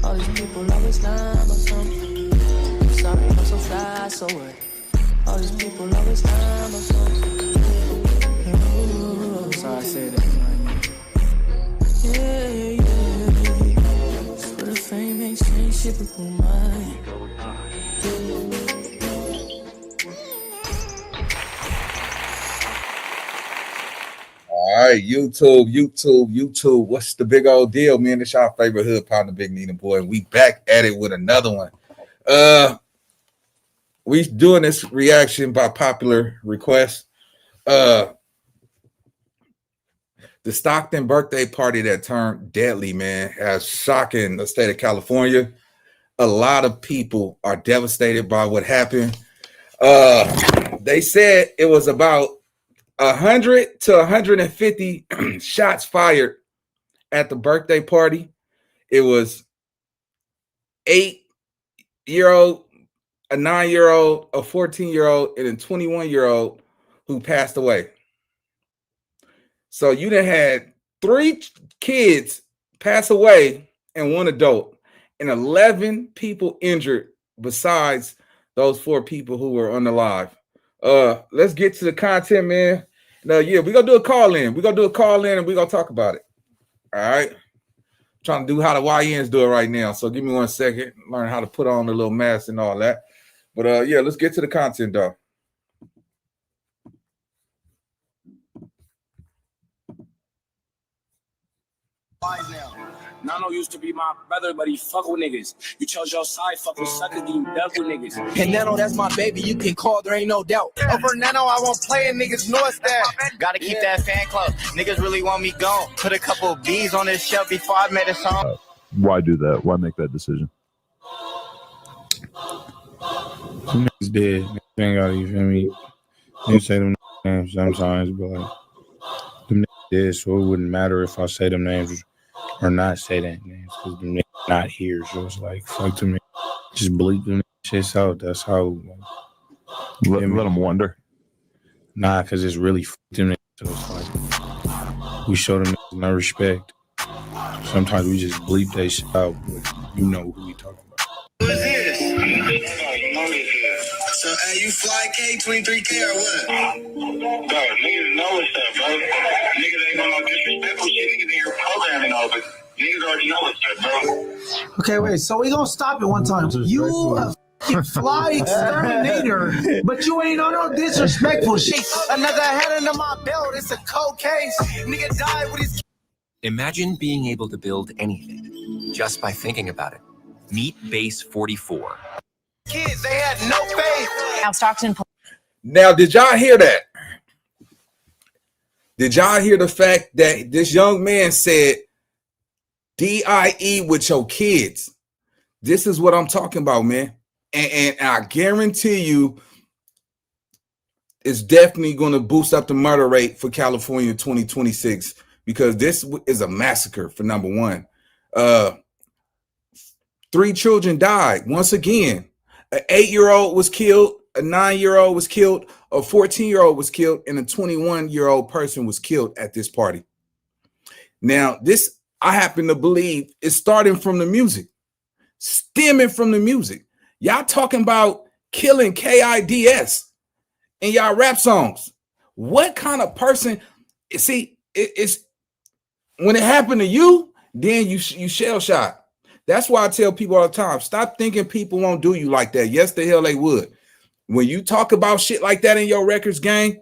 All these people always lying about something. I'm sorry, I'm so fly, so what? All these people always lying about something. So I said that. Yeah. For the fame ain't saying shit but mine. All right, YouTube. What's the big old deal, man? It's our favorite hood partner, Big Nina Boy. And we back at it with another one. We doing this reaction by popular request. The Stockton birthday party that turned deadly, man, has shocking the state of California. A lot of people are devastated by what happened. They said it was about 100 to 150 shots fired at the birthday party. It was 8-year-old, a 9-year-old, a 14-year-old, and a 21-year-old who passed away. So you done had 3 kids pass away and 1 adult, and 11 people injured besides those 4 people who were on the live. Let's get to the content, man. No, yeah, we're gonna do a call in. We're gonna do a call in and we're gonna talk about it. All right. I'm trying to do how the YNs do it right now. So give me 1 second, learn how to put on the little mask and all that. But yeah, let's get to the content though. Nano used to be my brother, but he fuck with niggas. You chose your side, fuck with suckers, then you dug with niggas. And Nano, that's my baby, you can call, there ain't no doubt. Over Nano, I won't play it, niggas know it's that. Gotta keep that fan club. Niggas really want me gone. Put a couple of B's on this shelf before I made a song. Why do that? Why make that decision? Them niggas dead. Niggas ain't gotta, you feel me? You say them names sometimes, but like, them niggas dead, so it wouldn't matter if I say them names or not say that names, because them niggas not here. So it's like, fuck them, just bleep them shits out. That's how. Let them wonder. Nah, because it's really them niggas. So it's like, we show them no respect. Sometimes we just bleep that shit out, but you know who we talking about. Who is this? So, hey, you fly K23K or what? Bro, niggas know it's that, bro. Niggas ain't gonna disrespectful shit. Niggas in your programming all, but niggas already know it's that, bro. Okay, wait, so we gonna stop it one time. You fly exterminator, but you ain't on no disrespectful shit. Another head under my belt, it's a cold case. Nigga died with his. Imagine being able to build anything just by thinking about it. Meet Base 44. Kids, they had no faith. Now, Stockton. Now, did y'all hear that? Did y'all hear the fact that this young man said, DIE with your kids? This is what I'm talking about, man. And I guarantee you it's definitely going to boost up the murder rate for California 2026, because this is a massacre for number one. 3 children died. Once again, an 8-year-old was killed, a 9-year-old was killed, a 14-year-old was killed, and a 21-year-old person was killed at this party. Now, this, I happen to believe, is starting from the music, stemming from the music. Y'all talking about killing KIDS in y'all rap songs. What kind of person? See, it's when it happened to you, then you shell shocked. That's why I tell people all the time, stop thinking people won't do you like that. Yes, the hell they would. When you talk about shit like that in your records gang,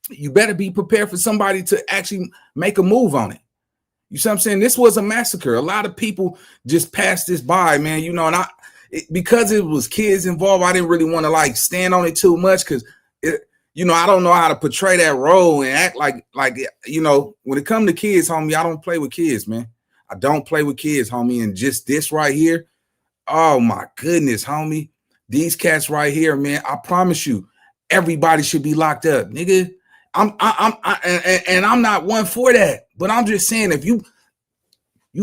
you better be prepared for somebody to actually make a move on it. You see what I'm saying? This was a massacre. A lot of people just passed this by, man. You know, and because it was kids involved, I didn't really want to like stand on it too much because I don't know how to portray that role and act like when it comes to kids, homie, I don't play with kids, man. I don't play with kids, homie. And just this right here, oh my goodness, homie. These cats right here, man, I promise you, everybody should be locked up, nigga. I'm not one for that, but I'm just saying if you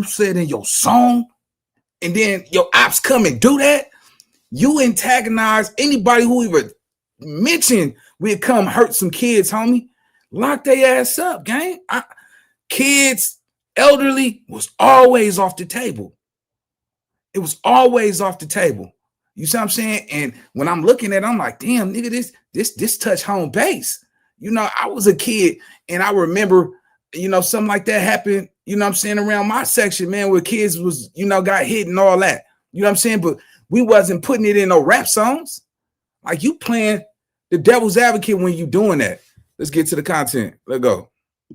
said in your song and then your ops come and do that, you antagonize anybody who even mentioned we'd come hurt some kids, homie. Lock their ass up, gang. Kids, elderly was always off the table. It was always off the table. You see what I'm saying? And when I'm looking at it, I'm like, damn, nigga, this touch home base. I was a kid and I remember, something like that happened, I'm saying, around my section, man, where kids was, got hit and all that. You know what I'm saying? But we wasn't putting it in no rap songs. Like you playing the devil's advocate when you doing that. Let's get to the content. Let's go.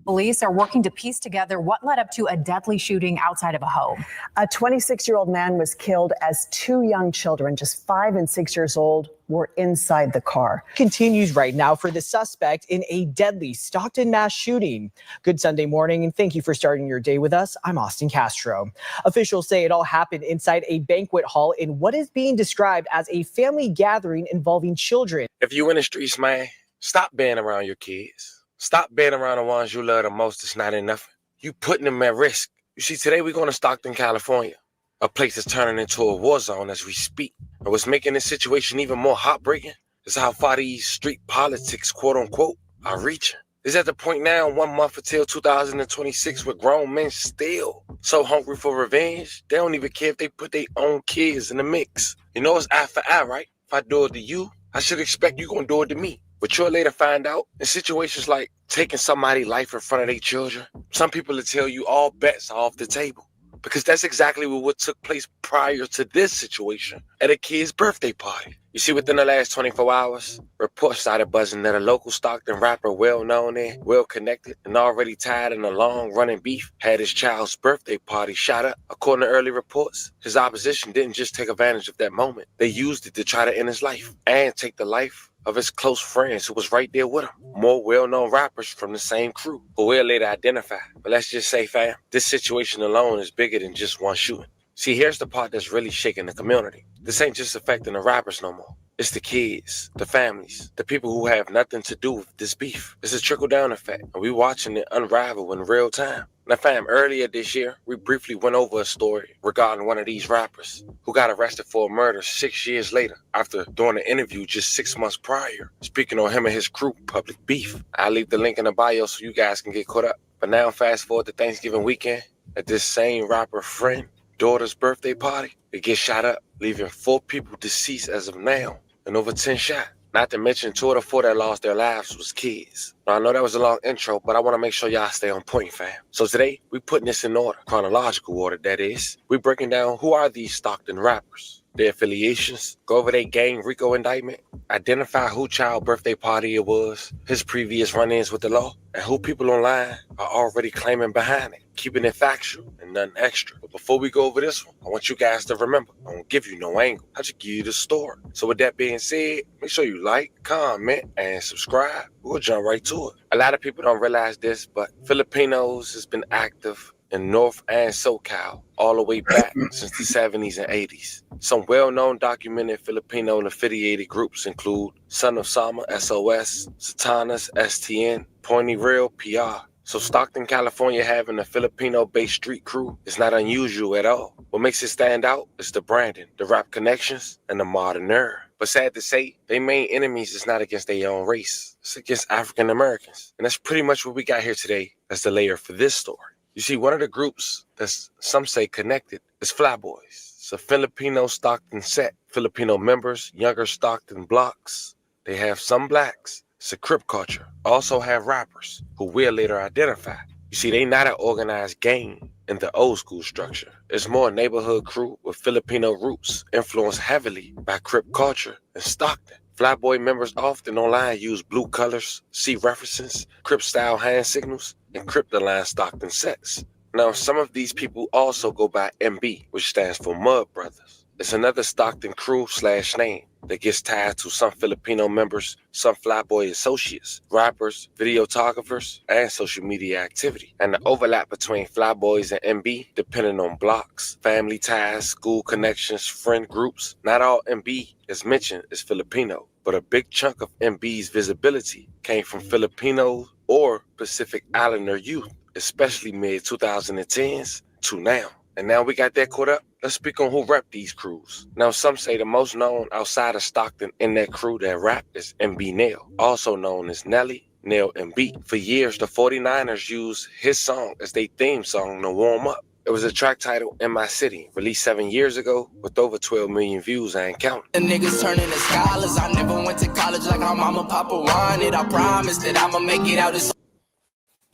Police are working to piece together what led up to a deadly shooting outside of a home. A 26-year-old man was killed as two young children, just 5 and 6 years old, were inside the car. Continues right now for the suspect in a deadly Stockton mass shooting. Good Sunday morning, and thank you for starting your day with us. I'm Austin Castro. Officials say it all happened inside a banquet hall in what is being described as a family gathering involving children. If you in the streets, man, stop being around your kids. Stop being around the ones you love the most. It's not enough. You putting them at risk. You see, today we're going to Stockton, California, a place that's turning into a war zone as we speak. And what's making this situation even more heartbreaking is how far these street politics, quote unquote, are reaching. It's at the point now, 1 month until 2026, where grown men still so hungry for revenge, they don't even care if they put their own kids in the mix. You know, it's eye for eye, right? If I do it to you, I should expect you gonna do it to me. But you'll later find out in situations like taking somebody's life in front of their children, some people will tell you all bets are off the table. Because that's exactly what took place prior to this situation at a kid's birthday party. You see, within the last 24 hours, reports started buzzing that a local Stockton rapper, well-known and well-connected and already tied in a long-running beef, had his child's birthday party shot up. According to early reports, his opposition didn't just take advantage of that moment. They used it to try to end his life and take the life of his close friends who was right there with him. More well-known rappers from the same crew who we'll later identify. But let's just say, fam, this situation alone is bigger than just one shooting. See, here's the part that's really shaking the community. This ain't just affecting the rappers no more. It's the kids, the families, the people who have nothing to do with this beef. It's a trickle-down effect, and we watching it unravel in real time. Now, fam, earlier this year, we briefly went over a story regarding one of these rappers who got arrested for a murder 6 years later after doing an interview just 6 months prior, speaking on him and his crew public beef. I'll leave the link in the bio so you guys can get caught up. But now, fast forward to Thanksgiving weekend, at this same rapper friend, daughter's birthday party, it gets shot up, leaving 4 people deceased as of now and over 10 shot. Not to mention 2 of the 4 that lost their lives was kids. Now, I know that was a long intro, but I want to make sure y'all stay on point, fam. So today, we putting this in order, chronological order, that is. We breaking down who are these Stockton rappers, their affiliations, go over their gang RICO indictment, identify who child birthday party it was, his previous run-ins with the law, and who people online are already claiming behind it, keeping it factual and nothing extra. But before we go over this one, I want you guys to remember, I won't give you no angle. I just give you the story. So with that being said, make sure you like, comment, and subscribe. We'll jump right to it. A lot of people don't realize this, but Filipinos has been active in North and SoCal all the way back since the 70s and 80s. Some well-known documented Filipino and affiliated groups include Son of Sama, SOS, Satanas, STN, Pointy Real, PR. So Stockton, California having a Filipino-based street crew is not unusual at all. What makes it stand out is the branding, the rap connections, and the modern era. But sad to say, their main enemies is not against their own race. It's against African Americans. And that's pretty much what we got here today as the layer for this story. You see, one of the groups that's some say connected is Flyboys. It's a Filipino Stockton set. Filipino members, younger Stockton blocks. They have some blacks. It's a Crip culture. Also have rappers who we'll later identify. You see, they not an organized gang in the old school structure. It's more a neighborhood crew with Filipino roots influenced heavily by Crip culture in Stockton. Flyboy members often online use blue colors, see references, Crip style hand signals, and Cryptoline Stockton sets. Now, some of these people also go by MB, which stands for Mud Brothers. It's another Stockton crew / name that gets tied to some Filipino members, some Flyboy associates, rappers, videographers, and social media activity. And the overlap between Flyboys and MB, depending on blocks, family ties, school connections, friend groups. Not all MB is mentioned is Filipino, but a big chunk of MB's visibility came from Filipino or Pacific Islander youth, especially mid-2010s to now. And now we got that caught up, let's speak on who rep these crews. Now, some say the most known outside of Stockton in that crew that rap is MB Nail, also known as Nelly, Nail, and B. For years, the 49ers used his song as their theme song to warm up. It was a track titled In My City, released 7 years ago with over 12 million views, I ain't counting. The niggas turning to scholars. I never went to college like how mama papa wanted. I promise that I'ma make it out of.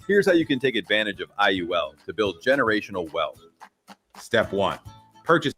Here's how you can take advantage of IUL to build generational wealth. Step 1. Purchase.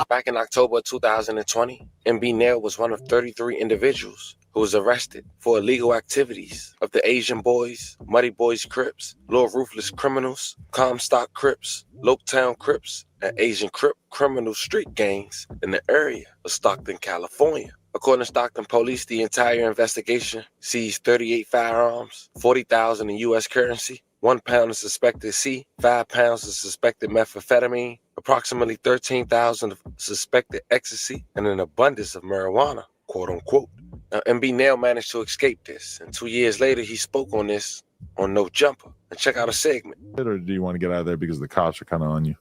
Back in October 2020, MB Nail was one of 33 individuals who was arrested for illegal activities of the Asian Boys, Muddy Boys Crips, Lil Ruthless Criminals, Comstock Crips, Loketown Crips, and Asian Crip criminal street gangs in the area of Stockton, California. According to Stockton police, the entire investigation seized 38 firearms, 40,000 in U.S. currency, 1 pound of suspected C, 5 pounds of suspected methamphetamine, approximately 13,000 of suspected ecstasy, and an abundance of marijuana, quote unquote. Now, MB Nail managed to escape this, and 2 years later, he spoke on this on No Jumper. And check out a segment. Or do you want to get out of there because the cops are kind of on you?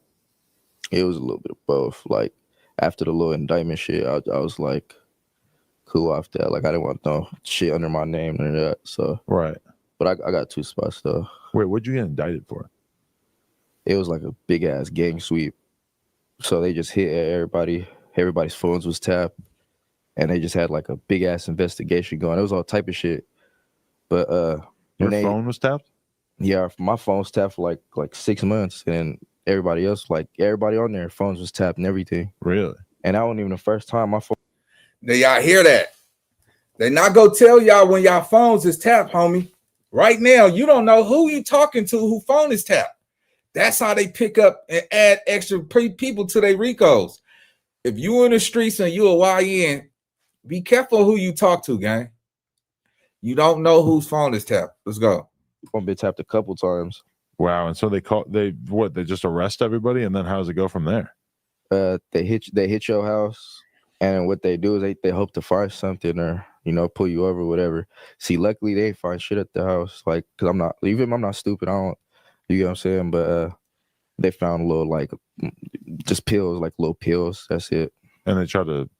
It was a little bit of both. Like, after the little indictment shit, I was like, cool off that. Like, I didn't want no shit under my name or that. So, right. But I got 2 spots though. Wait, what'd you get indicted for? It was like a big ass gang sweep. So they just hit everybody. Everybody's phones was tapped, and they just had like a big ass investigation going. It was all type of shit. But your phone was tapped? Yeah, my phone was tapped for like 6 months, and everybody else, like everybody on their phones was tapped and everything. Really? And that wasn't even the first time my phone. Now y'all hear that? They not go tell y'all when y'all phones is tapped, homie. Right now, you don't know who you talking to, who phone is tapped. That's how they pick up and add extra people to their Ricos. If you in the streets and you a YN, be careful who you talk to, gang. You don't know whose phone is tapped. Let's go. I've been tapped a couple times. Wow. And so they just arrest everybody, and then how does it go from there? They hit your house, and what they do is they hope to find something or pull you over, whatever. See, luckily they ain't find shit at the house, like, cause I'm not stupid. I don't, you get what I'm saying? But they found a little like just pills, like little pills. That's it. And they try to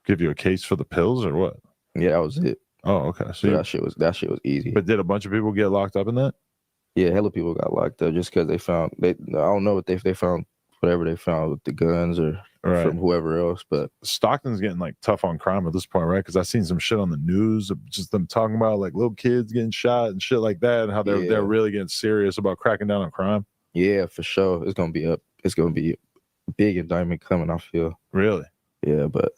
give you a case for the pills or what? Yeah, that was it. Oh, okay. So that shit was easy. But did a bunch of people get locked up in that? Yeah, hella people got locked up just because I don't know what they found, whatever they found with the guns or from whoever else. But Stockton's getting like tough on crime at this point, right? Because I've seen some shit on the news of just them talking about like little kids getting shot and shit like that, and how they're really getting serious about cracking down on crime. Yeah, for sure. It's gonna be a big indictment coming, I feel. Really? Yeah, but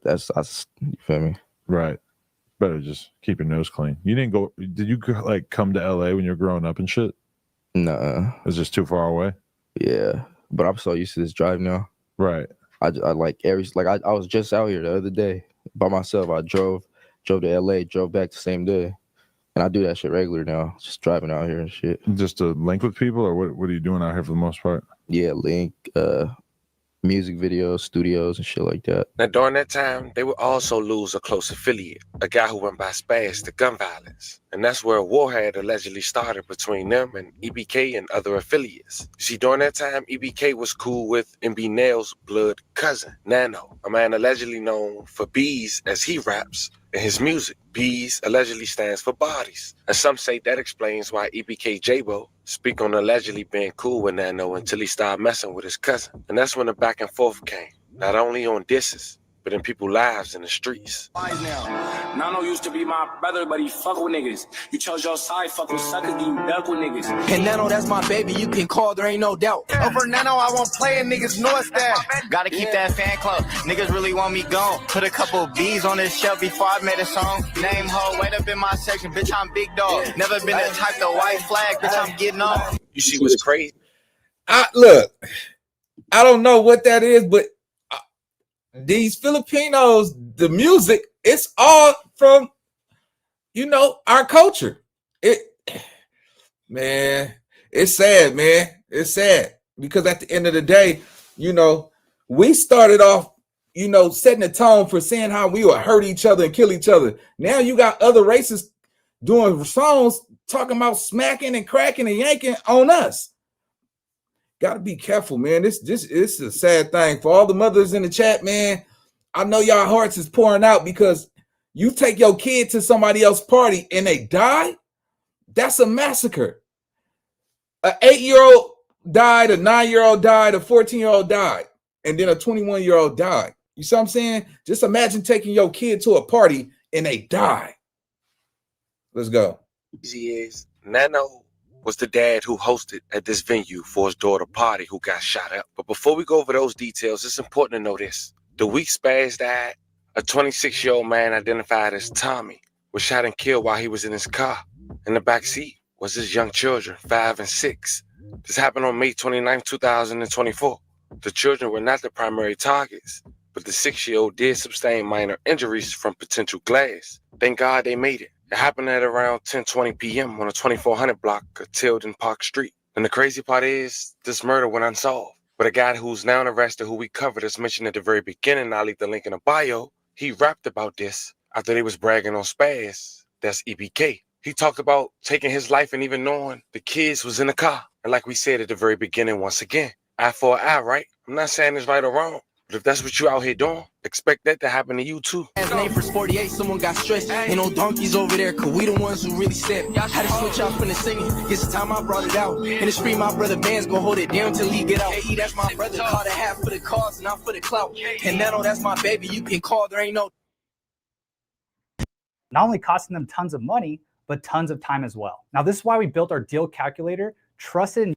that's you feel me? Right. Better just keep your nose clean. You didn't go. Did you like come to LA when you were growing up and shit? Nah. It's just too far away. Yeah, but I'm so used to this drive now. Right. I like I was just out here the other day by myself. I drove to LA, drove back the same day, and I do that shit regular now. Just driving out here and shit. Just to link with people, or what are you doing out here for the most part? Yeah, link, music videos, studios, and shit like that. Now, during that time, they would also lose a close affiliate, a guy who went by Spaz to gun violence. And that's where a war had allegedly started between them and EBK and other affiliates. You see, during that time, EBK was cool with MB Nail's blood cousin, Nano, a man allegedly known for B's as he raps in his music. B's allegedly stands for bodies. And some say that explains why EBK J-Bo speak on allegedly being cool with Nano until he started messing with his cousin. And that's when the back and forth came, not only on disses, but in people's lives in the streets. Nano used to be my brother, but he fuck with niggas. You chose your side, fuck with suckers, then you duck with niggas. And Nano, that's my baby, you can call, there ain't no doubt. Over Nano, I won't play, and niggas know it's that. Gotta keep that fan club. Niggas really want me gone. Put a couple of B's on this shelf before I made a song. Name ho, wait up in my section, bitch, I'm big dog. Never been the type to white flag, bitch, I'm getting off. You see what's crazy? Look, I don't know what that is, but these Filipinos, the music, it's all from, our culture. Man, it's sad, man. It's sad because at the end of the day, we started off, setting the tone for saying how we would hurt each other and kill each other. Now you got other races doing songs talking about smacking and cracking and yanking on us. Got to be careful, man. This is a sad thing for all the mothers in the chat, man. I know y'all hearts is pouring out because you take your kid to somebody else's party and they die. That's a massacre. An 8-year-old died, a 9-year-old died, a 14-year-old died, and then a 21-year-old died. You see what I'm saying? Just imagine taking your kid to a party and they die. Let's go. Easy is Nano was the dad who hosted at this venue for his daughter party who got shot up. But before we go over those details, it's important to know this. The week Spaz died, a 26-year-old man identified as Tommy was shot and killed while he was in his car. In the back seat was his young children, 5 and 6. This happened on May 29, 2024. The children were not the primary targets, but the 6-year-old did sustain minor injuries from potential glass. Thank God they made it. It happened at around 10:20 p.m. on the 2400 block of Tilden Park Street. And the crazy part is, this murder went unsolved. But a guy who's now arrested, who we covered as mentioned at the very beginning, I'll leave the link in the bio, he rapped about this after they was bragging on Spaz. That's EBK. He talked about taking his life and even knowing the kids was in the car. And like we said at the very beginning, once again, eye for an eye, right? I'm not saying it's right or wrong, but if that's what you out here doing, expect that to happen to you too. As name for 48, someone got stressed. Ain't no donkeys over there, cause we the ones who really step. Had to switch out from the singing. Guess the time I brought it out. And the scream, my brother Band's gonna hold it down till he get out. Hey, that's my brother. Call the half for the cause, not for the clout. And Nano, that's my baby. You can call, there ain't no. Not only costing them tons of money, but tons of time as well. Now, this is why we built our deal calculator, trusted.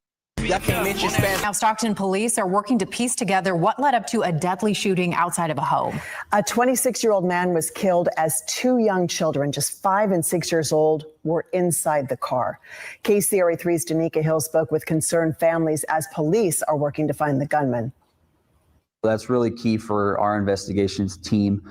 Now, Stockton police are working to piece together what led up to a deadly shooting outside of a home. A 26-year-old man was killed as 2 young children, just 5 and 6 years old, were inside the car. KCRA3's Danica Hill spoke with concerned families as police are working to find the gunman. That's really key for our investigations team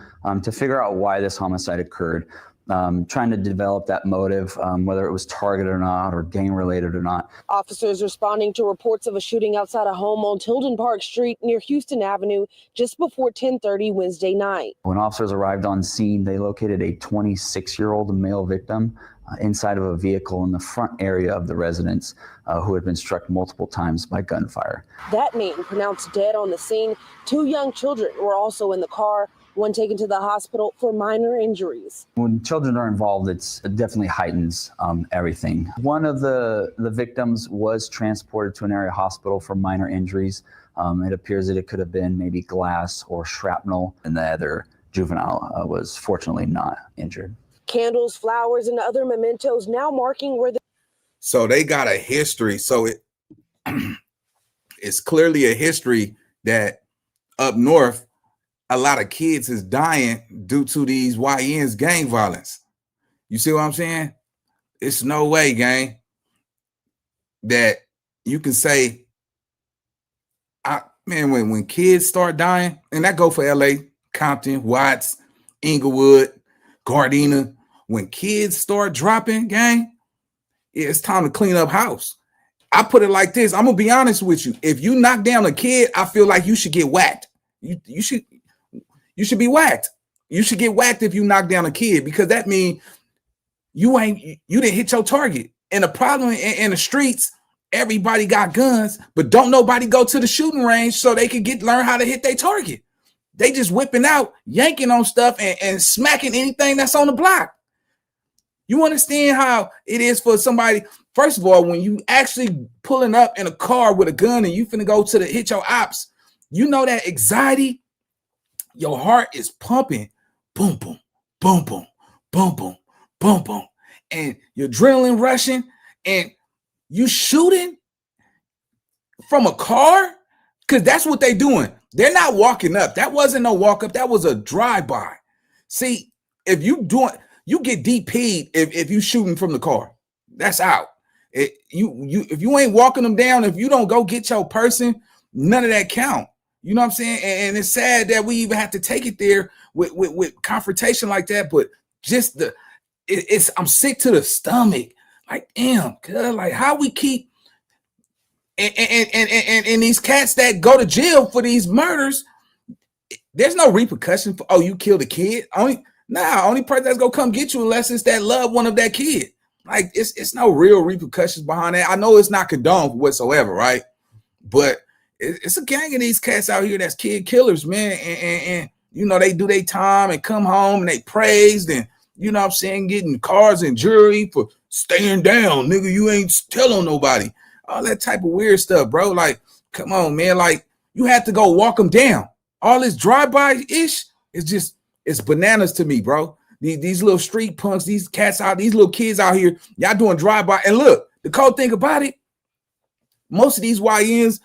to figure out why this homicide occurred. Trying to develop that motive, whether it was targeted or not, or gang-related or not. Officers responding to reports of a shooting outside a home on Tilden Park Street near Houston Avenue just before 10:30 Wednesday night. When officers arrived on scene, they located a 26-year-old male victim inside of a vehicle in the front area of the residence who had been struck multiple times by gunfire. That man pronounced dead on the scene. 2 young children were also in the car, one taken to the hospital for minor injuries. When children are involved, it definitely heightens everything. One of the victims was transported to an area hospital for minor injuries. It appears that it could have been maybe glass or shrapnel, and the other juvenile was fortunately not injured. Candles, flowers, and other mementos now marking where the... So they got a history. So it's clearly a history that up north, a lot of kids is dying due to these YNs gang violence. You see what I'm saying? It's no way, gang, that you can say, when kids start dying, and that go for LA, Compton, Watts, Inglewood, Gardena, when kids start dropping, gang, it's time to clean up house. I put it like this. I'm gonna be honest with you. If you knock down a kid, I feel like you should get whacked. You should be whacked. You should get whacked if you knock down a kid, because that means you didn't hit your target. And the problem in the streets, everybody got guns, but don't nobody go to the shooting range so they can learn how to hit their target. They just whipping out, yanking on stuff and smacking anything that's on the block. You understand how it is for somebody, first of all, when you actually pulling up in a car with a gun and you finna go to hit your ops, you know that anxiety, your heart is pumping, boom, boom, boom, boom, boom, boom, boom, boom, and your adrenaline rushing, and you shooting from a car, because that's what they doing. They're not walking up. That wasn't no walk up. That was a drive-by. See, if you get DP'd if you shooting from the car. That's out. If you ain't walking them down, if you don't go get your person, none of that count. You know what I'm saying? And it's sad that we even have to take it there with confrontation like that. But just I'm sick to the stomach. Like, damn, cuz, like how we keep and these cats that go to jail for these murders, there's no repercussion for, oh, you killed a kid. Only person that's gonna come get you unless it's that loved one of that kid. Like it's no real repercussions behind that. I know it's not condoned whatsoever, right? But it's a gang of these cats out here that's kid killers, man. And you know, they do their time and come home and they praised and, you know what I'm saying, getting cars and jewelry for staying down. Nigga, you ain't telling nobody. All that type of weird stuff, bro. Like, come on, man. Like, you have to go walk them down. All this drive-by-ish is just, it's bananas to me, bro. These little street punks, these cats out, these little kids out here, y'all doing drive-by. And look, the cold thing about it, most of these YNs,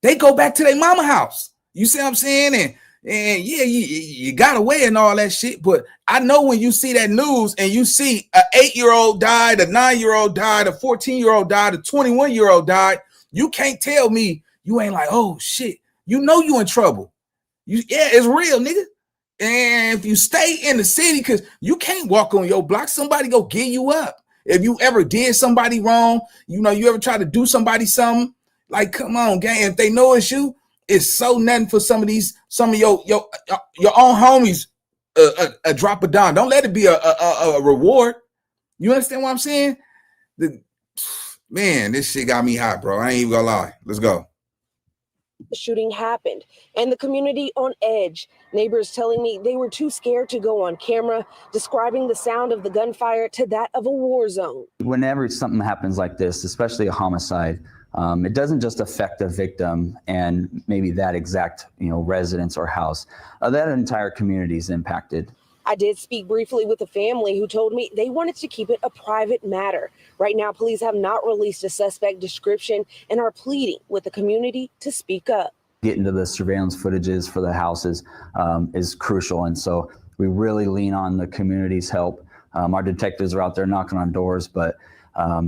they go back to their mama house. You see what I'm saying? And yeah, you got away and all that shit. But I know when you see that news and you see an 8-year-old died, a 9-year-old died, a 14-year-old died, a 21-year-old died, you can't tell me you ain't like, oh shit, you know you in trouble. Yeah, it's real, nigga. And if you stay in the city, because you can't walk on your block, somebody go get you up. If you ever did somebody wrong, you know, you ever try to do somebody something, like, come on, gang. If they know it's you, it's so nothing for some of your own homies. A drop of dime. Don't let it be a reward. You understand what I'm saying? Man, this shit got me hot, bro. I ain't even gonna lie. Let's go. The shooting happened and the community on edge. Neighbors telling me they were too scared to go on camera, describing the sound of the gunfire to that of a war zone. Whenever something happens like this, especially a homicide, it doesn't just affect the victim and maybe that exact, residence or house. That entire community is impacted. I did speak briefly with a family who told me they wanted to keep it a private matter. Right now, police have not released a suspect description and are pleading with the community to speak up. Getting to the surveillance footages for the houses is crucial. And so we really lean on the community's help. Our detectives are out there knocking on doors, but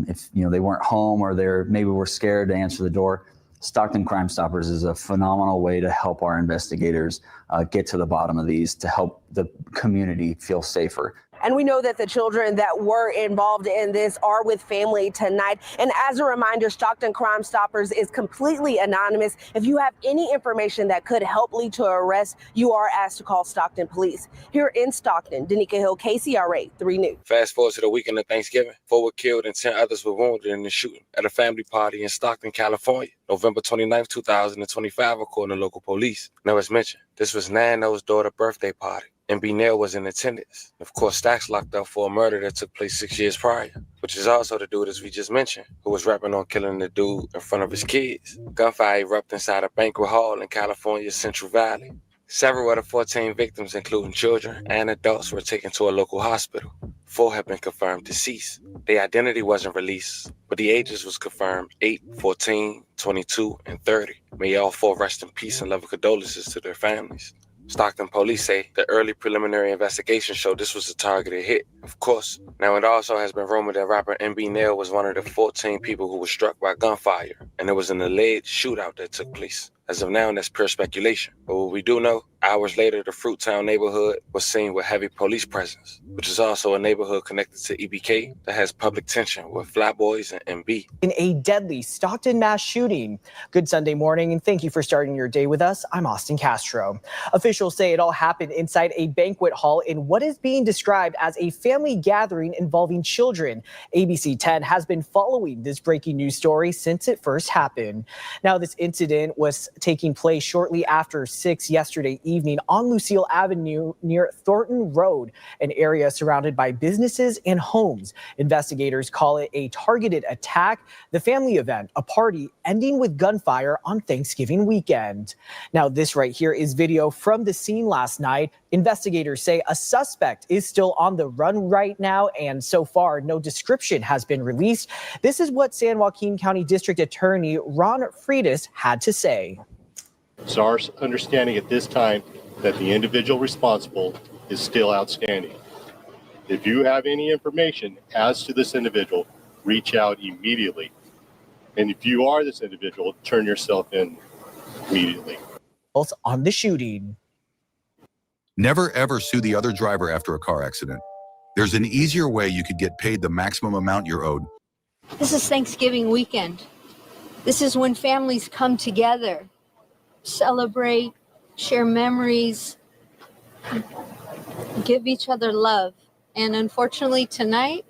if they weren't home or maybe were scared to answer the door, Stockton Crime Stoppers is a phenomenal way to help our investigators get to the bottom of these, to help the community feel safer. And we know that the children that were involved in this are with family tonight. And as a reminder, Stockton Crime Stoppers is completely anonymous. If you have any information that could help lead to an arrest, you are asked to call Stockton Police. Here in Stockton, Danica Hill, KCRA 3 News. Fast forward to the weekend of Thanksgiving. 4 were killed and 10 others were wounded in the shooting at a family party in Stockton, California, November 29th, 2025, according to local police. Now, as mentioned, this was Nano's daughter's birthday party, and B. Nail was in attendance. Of course, Stacks locked up for a murder that took place 6 years prior, which is also the dude, as we just mentioned, who was rapping on killing the dude in front of his kids. Gunfire erupted inside a banquet hall in California's Central Valley. Several of the 14 victims, including children and adults, were taken to a local hospital. 4 have been confirmed deceased. Their identity wasn't released, but the ages was confirmed: 8, 14, 22, and 30. May all 4 rest in peace and love and condolences to their families. Stockton police say the early preliminary investigation showed this was a targeted hit, of course. Now, it also has been rumored that rapper MB Nail was one of the 14 people who were struck by gunfire, and it was an alleged shootout that took place. As of now, that's pure speculation. But what we do know, hours later, the Fruittown neighborhood was seen with heavy police presence, which is also a neighborhood connected to EBK that has public tension with Flatboys and MB. In a deadly Stockton mass shooting. Good Sunday morning, and thank you for starting your day with us. I'm Austin Castro. Officials say it all happened inside a banquet hall in what is being described as a family gathering involving children. ABC 10 has been following this breaking news story since it first happened. Now, this incident was taking place shortly after 6 yesterday evening on Lucille Avenue near Thornton Road, an area surrounded by businesses and homes. Investigators call it a targeted attack. The family event, a party ending with gunfire on Thanksgiving weekend. Now, this right here is video from the scene last night. Investigators say a suspect is still on the run right now, and so far, no description has been released. This is what San Joaquin County District Attorney Ron Freitas had to say. It's our understanding at this time that the individual responsible is still outstanding. If you have any information as to this individual, reach out immediately. And if you are this individual, turn yourself in immediately. on the shooting. Never ever sue the other driver after a car accident. There's an easier way you could get paid the maximum amount you're owed. This is Thanksgiving weekend. This is when families come together, celebrate, share memories, give each other love. And unfortunately tonight,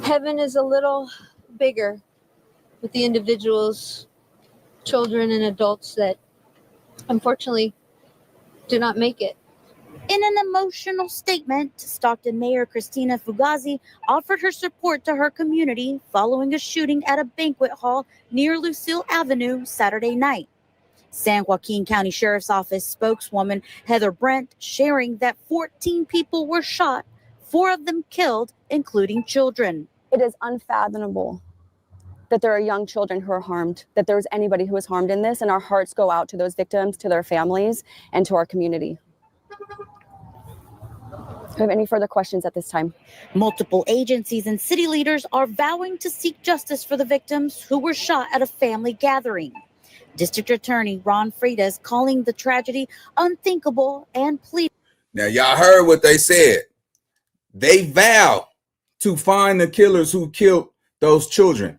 heaven is a little bigger with the individuals, children and adults that unfortunately do not make it. In an emotional statement, Stockton Mayor Christina Fugazi offered her support to her community following a shooting at a banquet hall near Lucille Avenue Saturday night. San Joaquin County Sheriff's Office spokeswoman Heather Brent sharing that 14 people were shot, 4 of them killed, including children. It is unfathomable that there are young children who are harmed, that there's anybody who is harmed in this, and our hearts go out to those victims, to their families, and to our community. Do you have any further questions at this time? Multiple agencies and city leaders are vowing to seek justice for the victims who were shot at a family gathering. District Attorney Ron Freitas calling the tragedy unthinkable and pleading. Now, y'all heard what they said. They vow to find the killers who killed those children.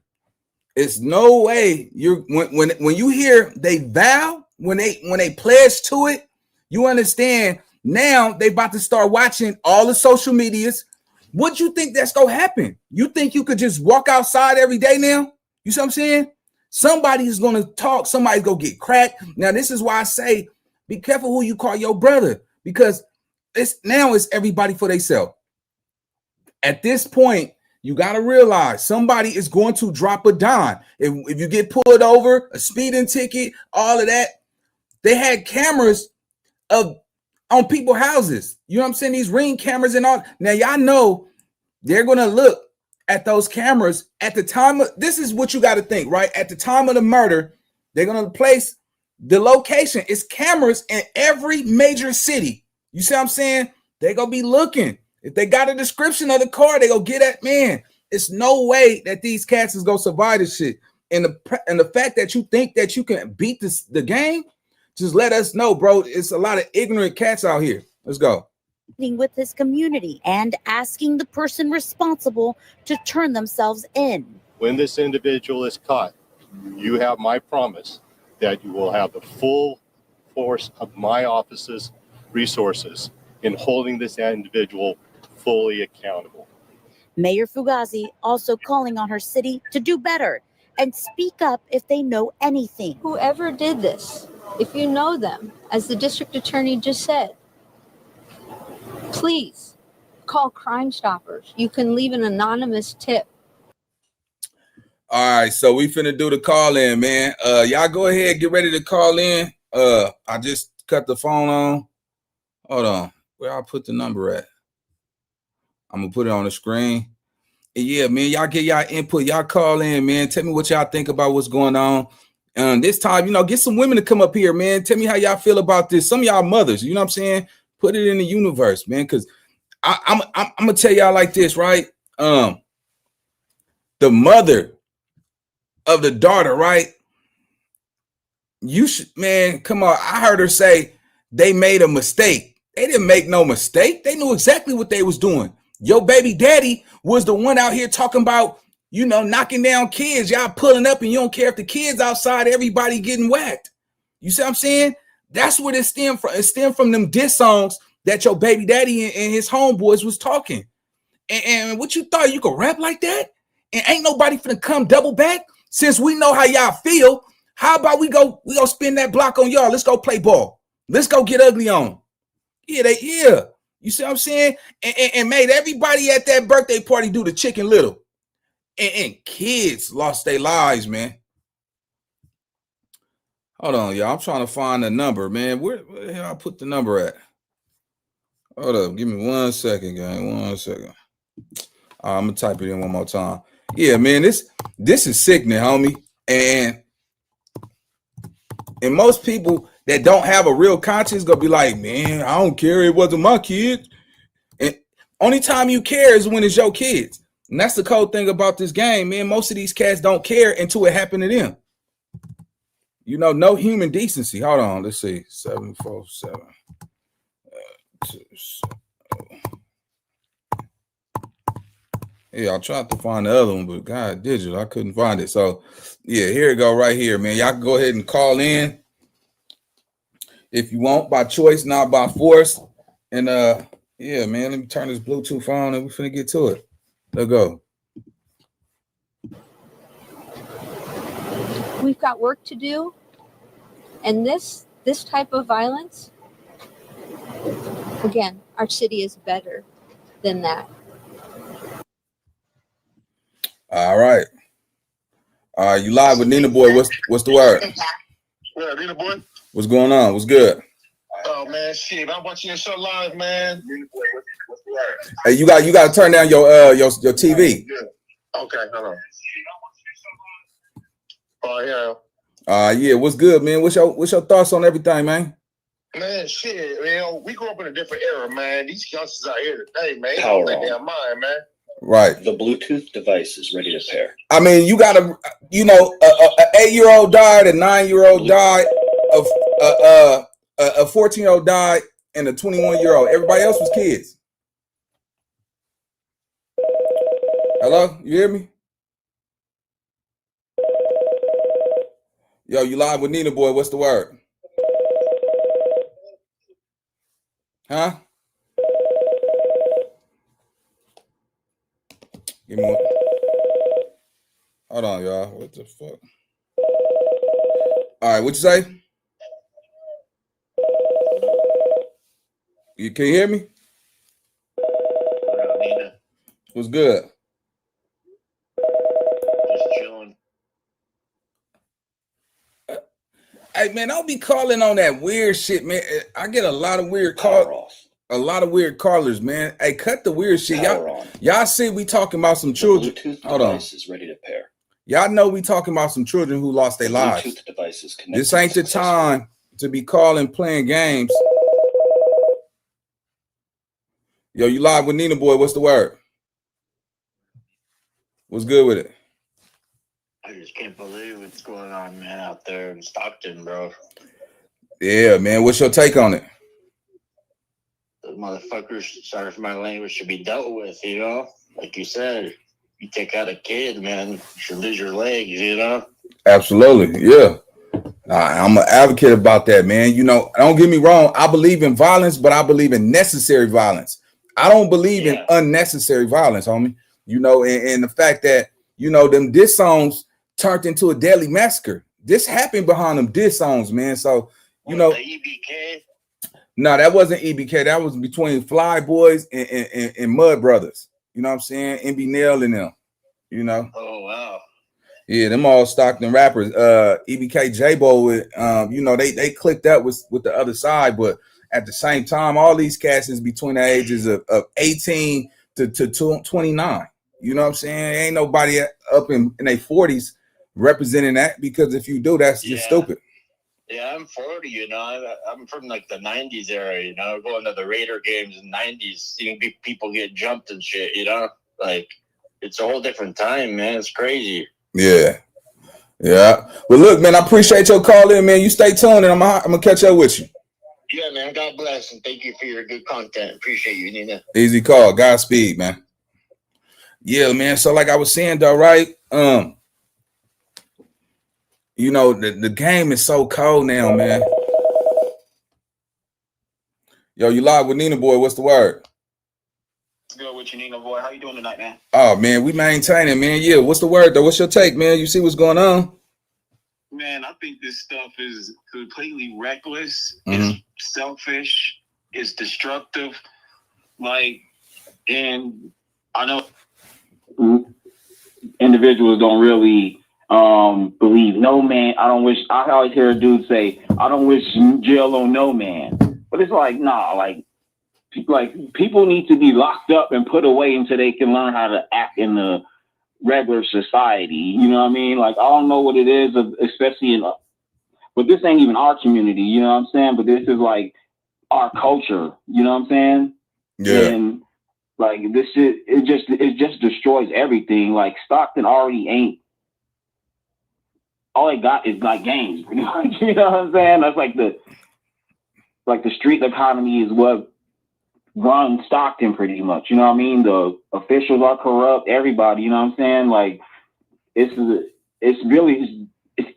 It's no way when you hear they vow, when they pledge to it, you understand. Now they about to start watching all the social medias. What you think that's gonna happen? You think you could just walk outside every day now? You see what I'm saying? Somebody is gonna talk, somebody's gonna get cracked. Now, this is why I say be careful who you call your brother, because it's everybody for themselves. At this point, you gotta realize somebody is going to drop a dime. If you get pulled over, a speeding ticket, all of that, they had cameras on people's houses. You know what I'm saying? These Ring cameras and all. Now, y'all know they're going to look at those cameras at the time of, this is what you got to think, right? At the time of the murder, they're going to place the location. It's cameras in every major city. You see what I'm saying? They're going to be looking. If they got a description of the car, they going to get at, man, it's no way that these cats is going to survive this shit. And the fact that you think that you can beat the game, just let us know, bro. It's a lot of ignorant cats out here. Let's go. With his community and asking the person responsible to turn themselves in. When this individual is caught, you have my promise that you will have the full force of my office's resources in holding this individual fully accountable. Mayor Fugazi also calling on her city to do better and speak up if they know anything. Whoever did this, if you know them, as the district attorney just said, please call Crime Stoppers. You can leave an anonymous tip. All right, so we finna do the call in, man. Y'all go ahead, get ready to call in. I just cut the phone on. Hold on, where I put the number at? I'm gonna put it on the screen. And yeah, man, y'all get y'all input. Y'all call in, man. Tell me what y'all think about what's going on. This time, get some women to come up here, man. Tell me how y'all feel about this. Some of y'all mothers, you know what I'm saying? Put it in the universe, man, because I'm gonna tell y'all like this, right? The mother of the daughter, right? You should, man, come on. I heard her say they made a mistake. They didn't make no mistake. They knew exactly what they was doing. Your baby daddy was the one out here talking about, knocking down kids. Y'all pulling up and you don't care if the kids outside, everybody getting whacked. You see what I'm saying? That's where it stemmed from. It stemmed from them diss songs that your baby daddy and his homeboys was talking. And what you thought, you could rap like that? And ain't nobody finna come double back? Since we know how y'all feel, how about we go spin that block on y'all? Let's go play ball. Let's go get ugly on. Yeah. You see what I'm saying? And made everybody at that birthday party do the Chicken Little. And kids lost their lives, man. Hold on, y'all. I'm trying to find the number, man. Where the hell I put the number at? Hold up. Give me 1 second, gang. 1 second. I'm going to type it in one more time. Yeah, man, this is sickening, homie. And most people that don't have a real conscience gonna be like, man, I don't care. It wasn't my kids. And only time you care is when it's your kids. And that's the cold thing about this game, man. Most of these cats don't care until it happened to them. You know, no human decency. Hold on, let's see. 747. Yeah, I tried to find the other one, but God, digital, I couldn't find it. So, yeah, here it go right here, man. Y'all can go ahead and call in if you want, by choice, not by force. And yeah, man, let me turn this Bluetooth on and we're finna get to it. Let's go. We've got work to do, and this type of violence, again, our city is better than that. All right. You live with Nina Boy. What's the word? Yeah, Nina Boy. What's going on? What's good? Oh man, shit! I'm watching your show live, man. Nina Boy, what's the word? Hey, you got to turn down your TV. Yeah. Okay, hold on. Oh yeah. Yeah. What's good, man? What's your thoughts on everything, man? Man, shit, we grew up in a different era, man. These youngsters out here today, man, they don't think their mind, man. Right. The Bluetooth device is ready to pair. I mean, you got to, an 8-year-old died, a 9-year-old died, a 14-year-old died, and a 21-year-old. Everybody else was kids. Hello, you hear me? Yo, you live with Nina Boy. What's the word? Huh? Give me one. Hold on, y'all. What the fuck? All right, what you say? Can you hear me? What's good? Just chilling. Hey man, I'll be calling on that weird shit, man. I get a lot of weird calls. A lot of weird callers, man. Hey, cut the weird shit. Y'all see we talking about some children. Bluetooth Hold on. device is ready to pair. Y'all know we talking about some children who lost their lives. Bluetooth device is connected. This ain't the time to be calling, playing games. Yo, you live with Nina Boy. What's the word? What's good with it? I just can't believe what's going on, man, out there in Stockton, bro. Yeah, man. What's your take on it? Those motherfuckers, sorry for my language, should be dealt with, you know? Like you said, you take out a kid, man, you should lose your legs, you know? Absolutely, yeah. I'm an advocate about that, man. You know, don't get me wrong. I believe in violence, but I believe in necessary violence. I don't believe in unnecessary violence, homie. You know, and the fact that, you know, them diss songs turned into a deadly massacre. This happened behind them diss songs, man. So, you know. EBK? No, that wasn't EBK. That was between Fly Boys and Mud Brothers. You know what I'm saying? MB Nail and them, you know. Oh, wow. Yeah, them all Stockton rappers. EBK J-Bo, you know, they clicked up with the other side, but at the same time, all these cats is between the ages of 18 to 29. You know what I'm saying? Ain't nobody up in their 40s representing that, because if you do, that's just stupid. Yeah, I'm 40, you know. I'm from like the 90s era, you know, going to the Raider games in the 90s, seeing people get jumped and shit, you know? Like, it's a whole different time, man. It's crazy. Yeah. Yeah. Well, look, man, I appreciate your call in, man. You stay tuned, and I'm gonna catch up with you. Yeah, man. God bless, and thank you for your good content. Appreciate you, Nina. Easy call. Godspeed, man. Yeah, man. So like I was saying, though, right? You know, the game is so cold now, man. Yo, you live with Nina Boy. What's the word? Good with you, Nina Boy. How you doing tonight, man? Oh, man, we maintaining, man. Yeah, what's the word, though? What's your take, man? You see what's going on? Man, I think this stuff is completely reckless. Mm-hmm. It's selfish. It's destructive. Like, and I know individuals don't really believe no man. I always hear a dude say, I don't wish jail on no man. But it's like, nah, like people need to be locked up and put away until they can learn how to act in the regular society. You know what I mean? Like, I don't know what it is, especially but this ain't even our community, you know what I'm saying? But this is like our culture, you know what I'm saying? Yeah. And like this shit, it just destroys everything. Like Stockton already ain't all it got is like gangs, pretty much. You know what I'm saying? That's like the street economy is what runs Stockton pretty much. You know what I mean? The officials are corrupt, everybody, you know what I'm saying? Like it's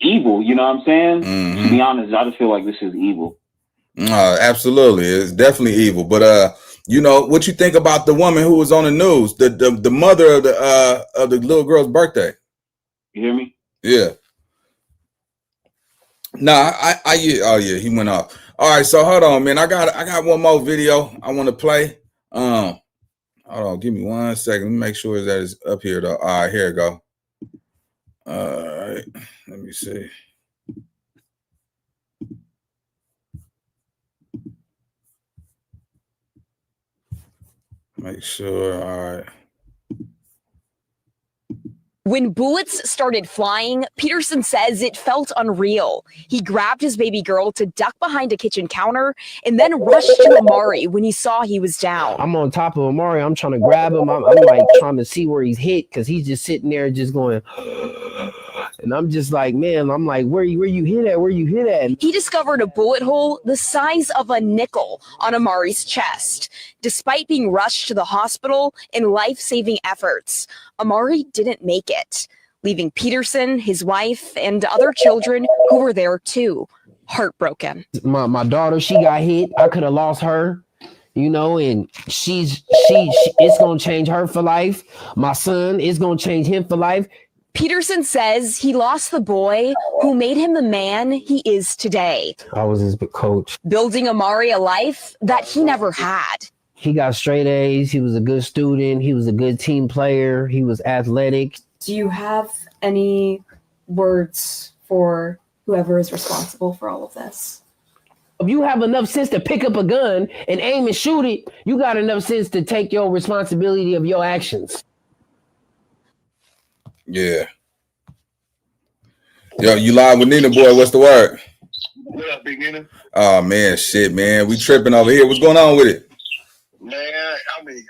evil, you know what I'm saying? To be honest, I just feel like this is evil. Absolutely. It's definitely evil. But you know, what you think about the woman who was on the news, the mother of the little girl's birthday? You hear me? Yeah. Nah, oh yeah, he went off. All right, so hold on, man. I got one more video I want to play. Hold on, give me 1 second. Let me make sure that is up here though. All right, here it go. All right, let me see. Make sure. All right. When bullets started flying, Peterson says it felt unreal. He grabbed his baby girl to duck behind a kitchen counter and then rushed to Amari when he saw he was down. I'm on top of Amari. I'm trying to grab him. I'm like trying to see where he's hit because he's just sitting there just going. And I'm just like, man, I'm like, where you hit at? Where you hit at? He discovered a bullet hole the size of a nickel on Amari's chest. Despite being rushed to the hospital in life-saving efforts, Amari didn't make it, leaving Peterson, his wife, and other children who were there too, heartbroken. My daughter, she got hit. I could have lost her, you know, and she it's gonna change her for life. My son, it's gonna change him for life. Peterson says he lost the boy who made him the man he is today. I was his coach. Building Amari a life that he never had. He got straight A's. He was a good student. He was a good team player. He was athletic. Do you have any words for whoever is responsible for all of this? If you have enough sense to pick up a gun and aim and shoot it, you got enough sense to take your responsibility of your actions. Yeah. Yo, you live with Nina, boy. What's the word? What up, big Nina? Oh man, shit, man. We tripping over here. What's going on with it? Man,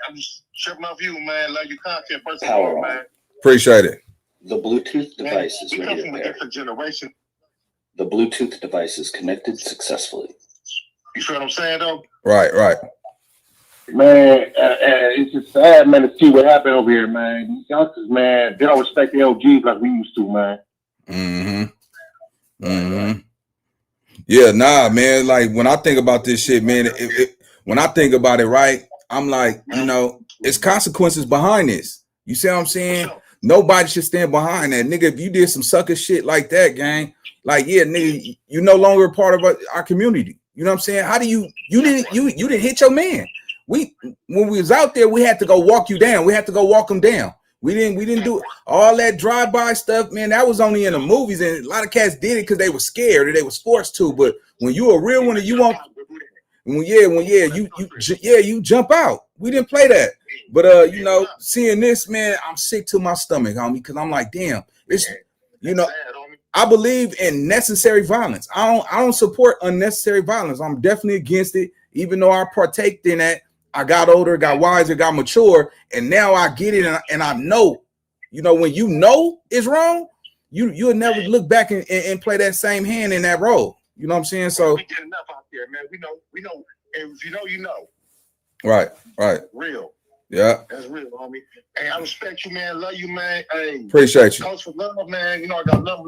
I'm just tripping off you, man. Love your content, first of all, man. Appreciate it. The Bluetooth device is we ready come to from a pair. different generation. The Bluetooth device is connected successfully. You see what I'm saying, though? Right. Man, it's just sad, man, to see what happened over here, man. These youngsters, man, they don't respect the LGs like we used to, man. Yeah, nah, man. Like when I think about this shit, man, when I think about it, right, I'm like, you know, it's consequences behind this. You see what I'm saying? Nobody should stand behind that, nigga. If you did some sucker shit like that, gang, like, yeah, nigga, you no longer a part of our community. You know what I'm saying? How do you didn't hit your man? When we was out there, we had to go walk you down. We had to go walk them down. We didn't do all that drive-by stuff, man. That was only in the movies, and a lot of cats did it because they were scared or they was forced to. But when you a real one, and you want, you jump out. We didn't play that. But you know, seeing this, man, I'm sick to my stomach, homie, because I'm like, damn, it's, you know, I believe in necessary violence. I don't support unnecessary violence. I'm definitely against it, even though I partaked in that. I got older, got wiser, got mature, and now I get it, and I know, you know, when you know it's wrong, you'll never look back and play that same hand in that role. You know what I'm saying? So we get enough out there, man. We know. If you know, you know. Right. Real. Yeah. That's real, homie. Hey, I respect you, man. Love you, man. Hey, appreciate you. Coach for love, man. You know, I got love,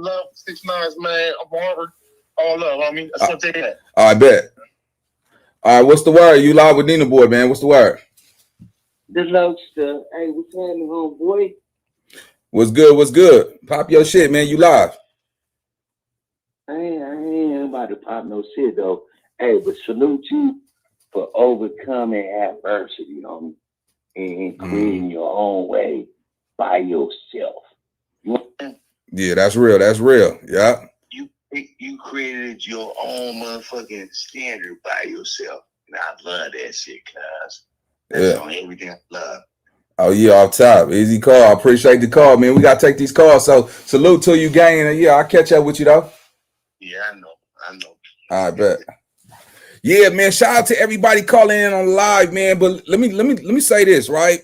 6'9", man. I'm Harvard. All love, homie. That's what they had. I bet. All right, what's the word? You live with Nina, boy, man. What's the word? The Loadster. Hey, what's happening, homeboy? What's good? Pop your shit, man. You live. I ain't about to pop no shit, though. Hey, but salute you for overcoming adversity, homie, and creating your own way by yourself. Yeah, that's real. Yeah. You created your own motherfucking standard by yourself. And I love that shit, cuz. That's on everything I love. Oh, yeah, off top. Easy call. I appreciate the call, man. We got to take these calls. So salute to you, gang. And yeah, I'll catch up with you, though. Yeah, I know. I bet. Yeah, man. Shout out to everybody calling in on live, man. But let me say this, right?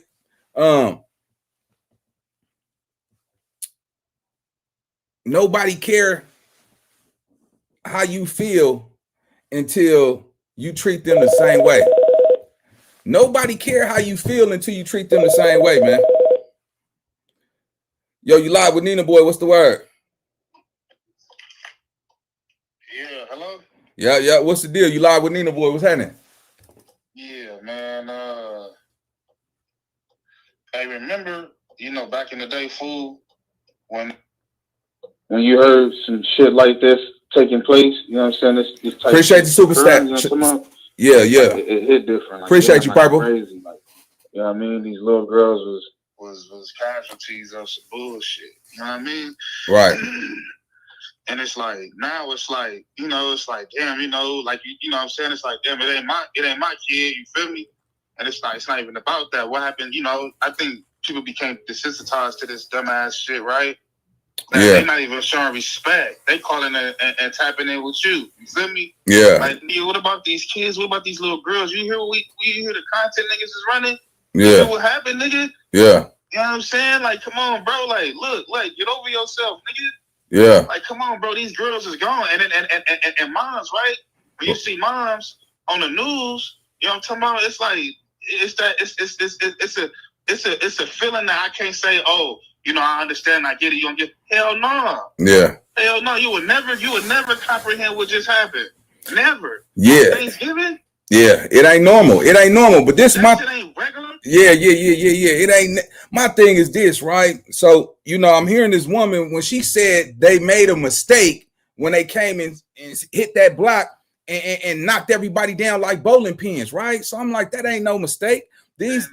nobody care how you feel until you treat them the same way. Nobody care how you feel until you treat them the same way, man. Yo, you live with Nina Boy. What's the word? Yeah, hello? Yeah. What's the deal? You live with Nina Boy. What's happening? Yeah, man. I remember, back in the day, fool, when you heard some shit like this taking place, you know what I'm saying? This type Appreciate the super stat. you know what I'm talking about? Yeah. Like, it hit different. Like, Appreciate you, Purple. Crazy. Like, you know what I mean? These little girls was casualties of some bullshit. You know what I mean? Right. And it's like, now it's like, it's like, damn, like, you know what I'm saying? It's like, damn, it ain't my kid, you feel me? And it's not even about that. What happened, I think people became desensitized to this dumbass shit, right? Now, yeah. They not even showing respect. They calling and tapping in with you. You feel me? Yeah. Like, what about these kids? What about these little girls? You hear you hear the content niggas is running? Yeah. You hear what happened, nigga? Yeah. You know what I'm saying? Like, come on, bro. Like, look, like, get over yourself, nigga. Yeah. Like, come on, bro. These girls is gone. And moms, right? When you see moms on the news, you know what I'm talking about? It's like it's a feeling that I can't say, oh, I understand, I get it, you don't get hell no. Yeah. Hell no. You would never comprehend what just happened. Never. Yeah. Thanksgiving? Yeah. It ain't normal. But this That shit ain't regular. Yeah. It ain't. My thing is this, right? So, I'm hearing this woman when she said they made a mistake when they came and hit that block and knocked everybody down like bowling pins, right? So I'm like, that ain't no mistake. These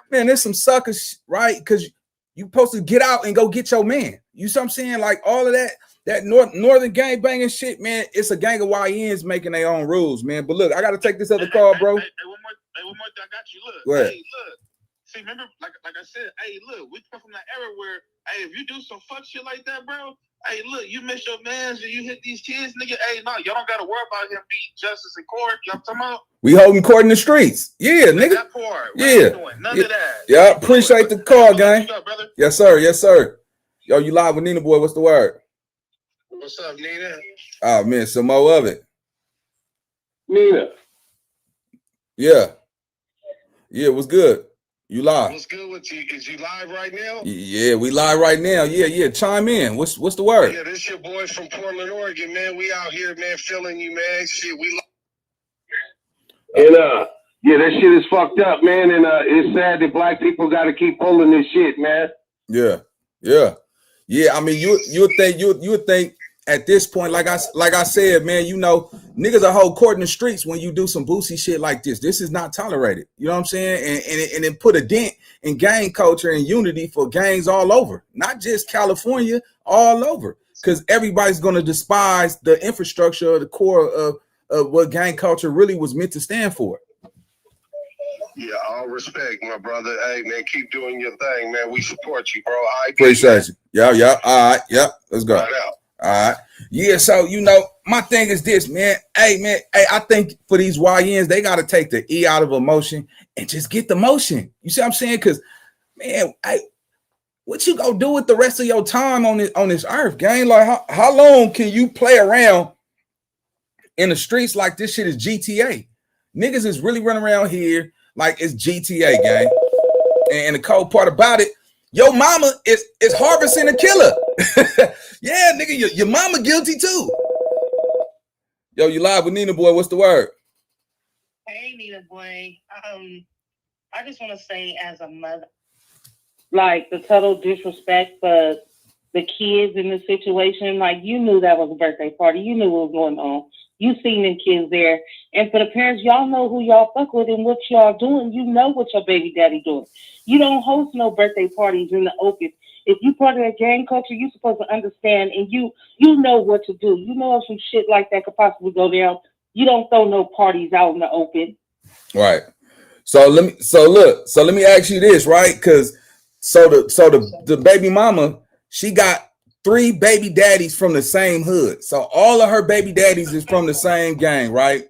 man, there's some suckers, right? Because you supposed to get out and go get your man. You see what I'm saying? Like all of that northern gang banging shit, man. It's a gang of YNs making their own rules, man. But look, I got to take this other call, bro. Hey, one more thing, I got you. Look. Go ahead. Hey, look. See, remember, like I said, hey, look, we come from that era where, hey, if you do some fuck shit like that, bro, hey, look, you miss your mans and you hit these kids, nigga. Hey, no, y'all don't got to worry about him beating justice in court. You know what I'm talking about? We holding court in the streets. Yeah, nigga. That part. Yeah. None of that. Yeah, appreciate the call, gang. Yes, sir. Yo, you live with Nina Boy. What's the word? What's up, Nina? Oh, man, some more of it. Nina. Yeah, what's good? You live. What's good with you? Is you live right now? Yeah, we live right now. Yeah. Chime in. What's the word? Yeah, this your boy from Portland, Oregon, man. We out here, man, feeling you, man. Shit, we And yeah, that shit is fucked up, man. And it's sad that black people got to keep pulling this shit, man. Yeah. I mean, you would think at this point, like I said, man, niggas are hold court in the streets when you do some boosie shit like this. This is not tolerated. You know what I'm saying? And it put a dent in gang culture and unity for gangs all over, not just California, all over. Because everybody's going to despise the infrastructure or the core of what gang culture really was meant to stand for. Yeah, all respect, my brother. Hey, man, keep doing your thing, man. We support you, bro. I Appreciate you. Yeah. All right. Yeah. Let's go. Right out. All right. Yeah. So, my thing is this, man. Hey, I think for these YNs, they got to take the E out of emotion and just get the motion. You see what I'm saying? Because, man, what you gonna do with the rest of your time on this earth, gang? Like, how long can you play around in the streets like this shit is GTA? Niggas is really running around here like it's GTA, gang. And the cold part about it, your mama is harvesting a killer. Yeah, nigga, your mama guilty too. Yo, you live with Nina Boy. What's the word? Hey, Nina Boy. I just want to say, as a mother, like the total disrespect for the kids in this situation. Like, you knew that was a birthday party. You knew what was going on. You seen them kids there. And for the parents, y'all know who y'all fuck with and what y'all doing. You know what your baby daddy doing. You don't host no birthday parties in the open. If you part of that gang culture, you supposed to understand and you know what to do. You know if some shit like that could possibly go down. You don't throw no parties out in the open. Right. So let me ask you this, right? Because the baby mama, she got 3 baby daddies from the same hood. So all of her baby daddies is from the same gang, right?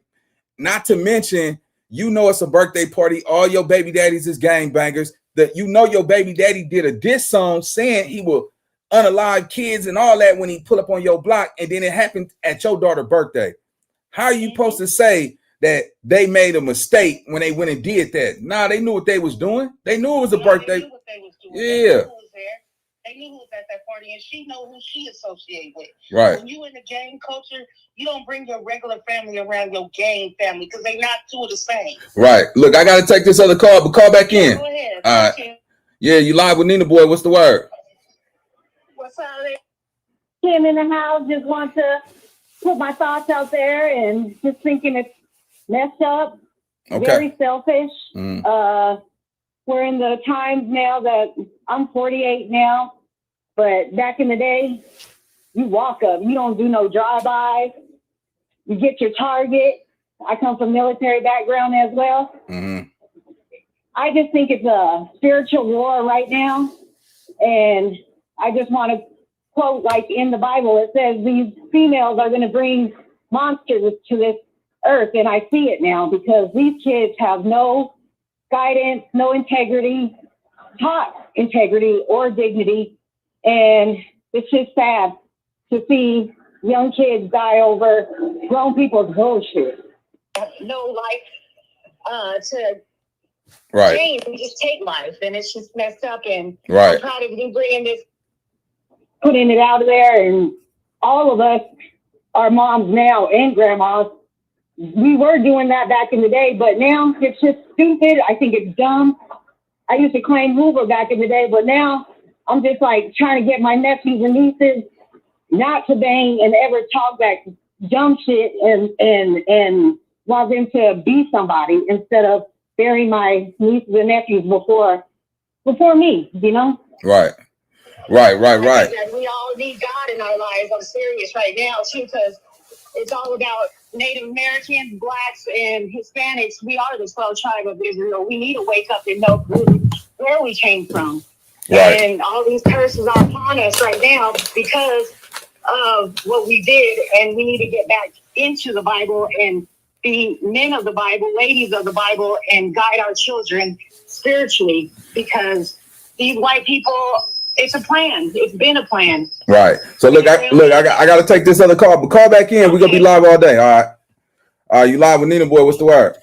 Not to mention, it's a birthday party. All your baby daddies is gang bangers. That your baby daddy did a diss song saying he will unalive kids and all that when he pull up on your block, and then it happened at your daughter's birthday. How are you supposed to say that they made a mistake when they went and did that? Nah, they knew what they was doing. They knew it was a birthday. They knew what they was doing. Yeah. They knew who was there. They knew who was at that party, and she know who she associated with. Right. When you in the gang culture, you don't bring your regular family around your gang family because they not two of the same. Right. Look, I got to take this other call, but call back in. Go ahead. All right. Yeah, you live with Nina Boy. What's the word? What's out there? Kim in the house. Just want to put my thoughts out there and just thinking it's messed up, very selfish. We're in the times now that I'm 48 now, but back in the day, you walk up, you don't do no drive-by, you get your target. I come from military background as well. I just think it's a spiritual war right now, and I just want to quote, like in the Bible, it says these females are going to bring monsters to this earth, and I see it now because these kids have no guidance, no integrity, taught integrity or dignity, and it's just sad to see young kids die over grown people's bullshit. No life to Right. change. We just take life, and it's just messed up. And Right. I'm proud of you bringing this, putting it out there, and all of us are moms now and grandmas. We were doing that back in the day, but now it's just stupid. I think it's dumb. I used to claim Hoover back in the day, but now I'm just like trying to get my nephews and nieces not to bang and ever talk that dumb shit and want them to be somebody instead of burying my nieces and nephews before me, you know? Right. I think that we all need God in our lives. I'm serious right now too, because it's all about Native Americans, Blacks, and Hispanics. We are the 12 tribe of Israel. We need to wake up and know where we came from. Right. And all these curses are upon us right now because of what we did. And we need to get back into the Bible and be men of the Bible, ladies of the Bible, and guide our children spiritually, because these white people, it's a plan. It's been a plan. Right. So look, I got to take this other call, but call back in. We're gonna be live all day. All right. You live with Nina Boy. What's the word?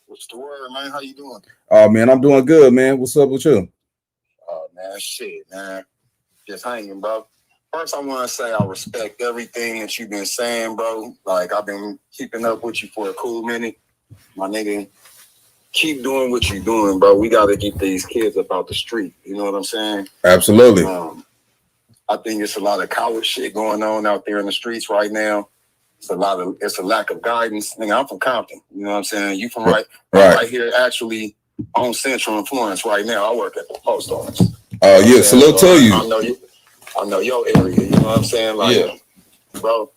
What's the word, man? How you doing? Oh man, I'm doing good, man. What's up with you? Oh man, shit, man. Just hanging, bro. First, I want to say I respect everything that you've been saying, bro. Like, I've been keeping up with you for a cool minute. My nigga, keep doing what you're doing, bro. We got to get these kids up out the street. You know what I'm saying? Absolutely. I think it's a lot of coward shit going on out there in the streets right now. It's a lack of guidance. Nigga, I'm from Compton. You know what I'm saying? You from right here, actually on Central in Florence right now. I work at the post office. Oh yeah, salute to you. I know your area. You know what I'm saying? Like, bro,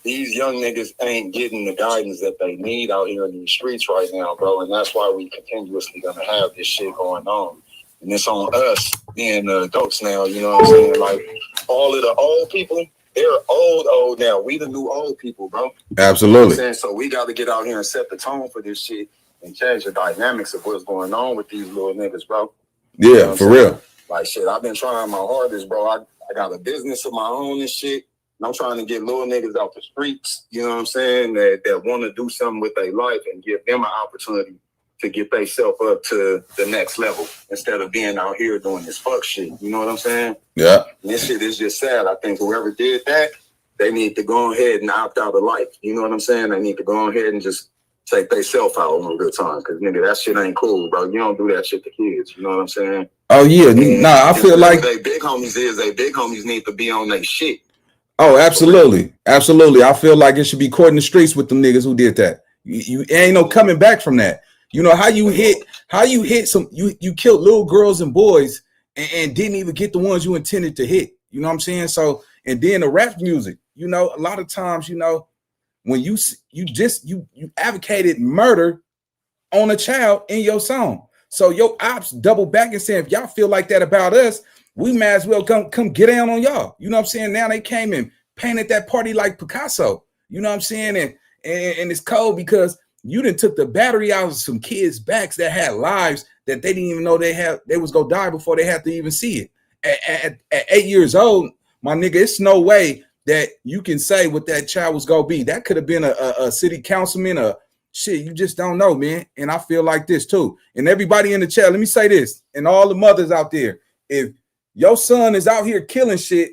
these young niggas ain't getting the guidance that they need out here in these streets right now, bro. And that's why we continuously gonna have this shit going on. And it's on us being the adults now. You know what I'm saying? Like, all of the old people, they're old now. We the new old people, bro. Absolutely. You know what I'm saying? So we got to get out here and set the tone for this shit and change the dynamics of what's going on with these little niggas, bro. Yeah, You know what for I'm saying? real. Like, shit, I've been trying my hardest, bro. I got a business of my own and shit. And I'm trying to get little niggas out the streets, you know what I'm saying, that want to do something with their life and give them an opportunity to get themselves up to the next level instead of being out here doing this fuck shit. You know what I'm saying? Yeah. And this shit is just sad. I think whoever did that, they need to go ahead and opt out of life. You know what I'm saying? They need to go ahead and just take themselves out on a good time. Because, nigga, that shit ain't cool, bro. You don't do that shit to kids. You know what I'm saying? Oh yeah. Nah, I feel like they big homies need to be on their shit. Oh, absolutely. Absolutely. I feel like it should be caught in the streets with them niggas who did that. You ain't no coming back from that. You know how you hit some, you killed little girls and boys and didn't even get the ones you intended to hit. You know what I'm saying? So, and then the rap music, you know, a lot of times, you know, when you advocated murder on a child in your song. So your ops double back and saying, if y'all feel like that about us, we might as well come get down on y'all. You know what I'm saying? Now they came and painted that party like Picasso. You know what I'm saying? And it's cold because you done took the battery out of some kids' backs that had lives that they didn't even know they was gonna die before they had to even see it. at 8 years old, my nigga, it's no way that you can say what that child was gonna be. That could have been a city councilman, a shit. You just don't know, man. And I feel like this too. And everybody in the chat, let me say this, and all the mothers out there, if your son is out here killing shit,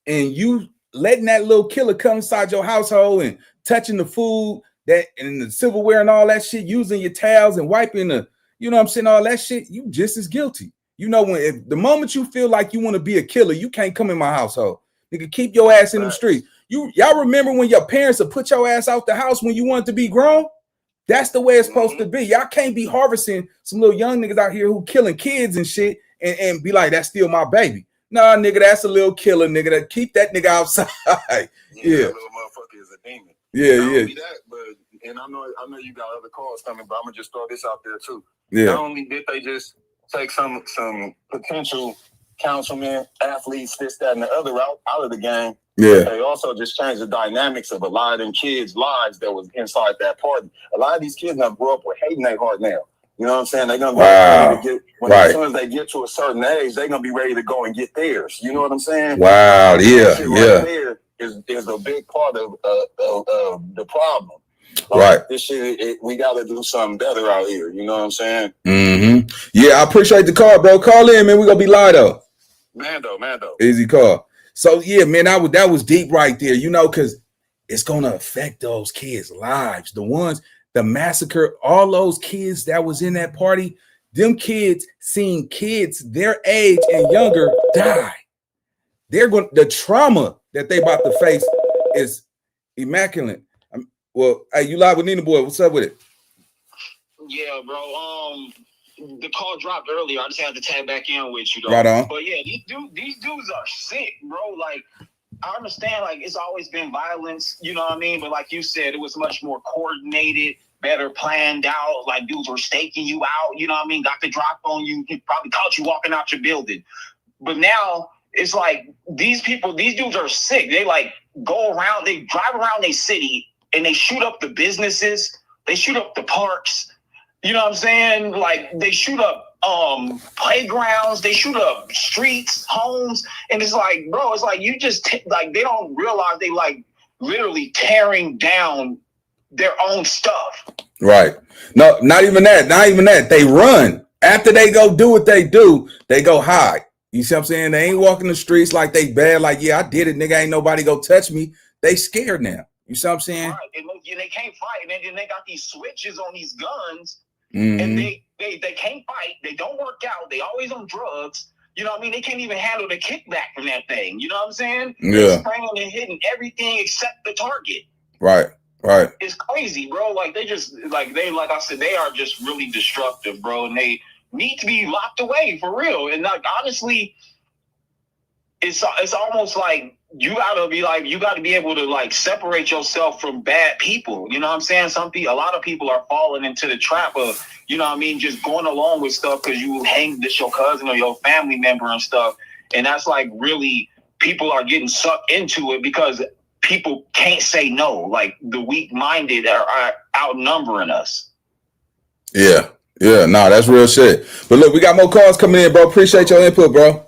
and you letting that little killer come inside your household and touching the food that and the silverware and all that shit, using your towels and wiping the, you know what I'm saying, all that shit, you just as guilty. You know, when if the moment you feel like you want to be a killer, you can't come in my household. Nigga, keep your ass in the street. Y'all remember when your parents would put your ass out the house when you wanted to be grown? That's the way it's supposed to be. Y'all can't be harvesting some little young niggas out here who killing kids and shit and be like, that's still my baby. Nah, nigga, that's a little killer, nigga. That keep that nigga outside. Yeah. That little motherfucker is a demon. Yeah, Not yeah. only that, but and I know you got other calls coming, but I'm gonna just throw this out there too. Yeah. Not only did they just take some potential councilmen, athletes, this, that, and the other out of the game. Yeah. They also just changed the dynamics of a lot of them kids' lives that was inside that party. A lot of these kids now grew up with hate in their heart now. You know what I'm saying? They're gonna be ready to get as soon as they get to a certain age, they're gonna be ready to go and get theirs. You know what I'm saying? Wow, yeah, That shit right there is a big part of the problem. Right. This shit, we gotta do something better out here. You know what I'm saying? Mm-hmm. Yeah, I appreciate the call, bro. Call in, man. We're gonna be live though. Mando. Easy call. So yeah, man, that was deep right there, you know, because it's gonna affect those kids' lives. The massacre, all those kids that was in that party, them kids seeing kids their age and younger die. The trauma that they about to face is immaculate. Well, hey, you live with Nina Boy. What's up with it? Yeah, bro. The call dropped earlier. I just had to tag back in with you, though. Right on. But yeah, these dudes are sick, bro. Like, I understand, like, it's always been violence, you know what I mean? But like you said, it was much more coordinated, better planned out. Like, dudes were staking you out, you know what I mean? Got the drop on you. He probably caught you walking out your building. But now it's like these dudes are sick. They like go around, they drive around their city and they shoot up the businesses. They shoot up the parks. You know what I'm saying? Like, they shoot up playgrounds, they shoot up streets, homes, and it's like, bro, it's like you just like they don't realize they like literally tearing down their own stuff. Right. No, not even that. They run. After they go do what they do, they go hide. You see what I'm saying? They ain't walking the streets like they bad, like, yeah, I did it, nigga, ain't nobody go touch me. They scared now. You see what I'm saying? Right. And they can't fight. And then they got these switches on these guns. Mm-hmm. And they can't fight. They don't work out. They always on drugs. You know what I mean? They can't even handle the kickback from that thing. You know what I'm saying? Yeah. They're spraying and hitting everything except the target. Right. It's crazy, bro. Like, like I said, they are just really destructive, bro. And they need to be locked away for real. And like, honestly, it's almost like you gotta be able to like separate yourself from bad people. You know what I'm saying? A lot of people are falling into the trap of, you know what I mean, just going along with stuff because you hang this your cousin or your family member and stuff. And that's like really people are getting sucked into it because people can't say no. Like, the weak-minded are outnumbering us. Yeah. Yeah. Nah, that's real shit. But look, we got more calls coming in, bro. Appreciate your input, bro.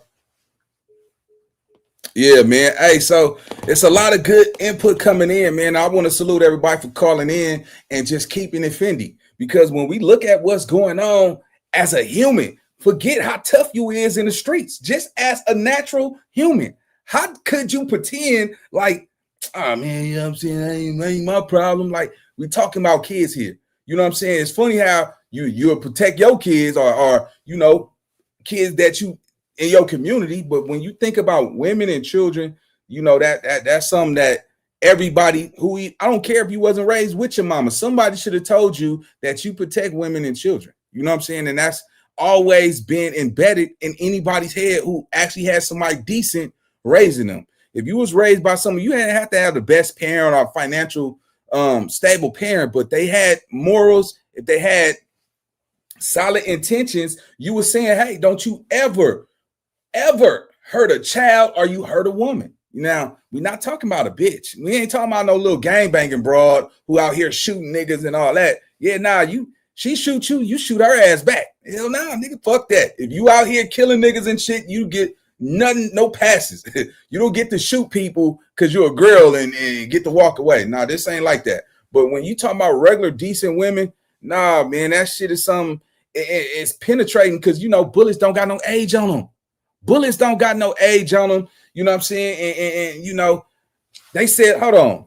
Yeah, man. Hey, so it's a lot of good input coming in, man. I want to salute everybody for calling in and just keeping it Fendi. Because when we look at what's going on as a human, forget how tough you is in the streets. Just as a natural human, how could you pretend like, oh man, you know what I'm saying, that ain't my problem? Like, we talking about kids here. You know what I'm saying? It's funny how you'll protect your kids or you know, kids that you in your community, but when you think about women and children, you know that's something that everybody I don't care if you wasn't raised with your mama, somebody should have told you that you protect women and children. You know what I'm saying? And that's always been embedded in anybody's head who actually has somebody decent raising them. If you was raised by someone, you didn't have to have the best parent or financial stable parent, but they had morals. If they had solid intentions, you were saying, hey, don't you ever hurt a child or you hurt a woman. Now, we're not talking about a bitch. We ain't talking about no little gangbanging broad who out here shooting niggas and all that. Yeah, nah, you She shoot you, you shoot her ass back. Hell nah, nigga, fuck that. If you out here killing niggas and shit, you get nothing, no passes. You don't get to shoot people because you're a girl and get to walk away. Nah, this ain't like that. But when you talk about regular, decent women, nah, man, that shit is something, it's penetrating because, you know, bullets don't got no age on them. Bullets don't got no age on them. You know what I'm saying? And you know, they said, hold on.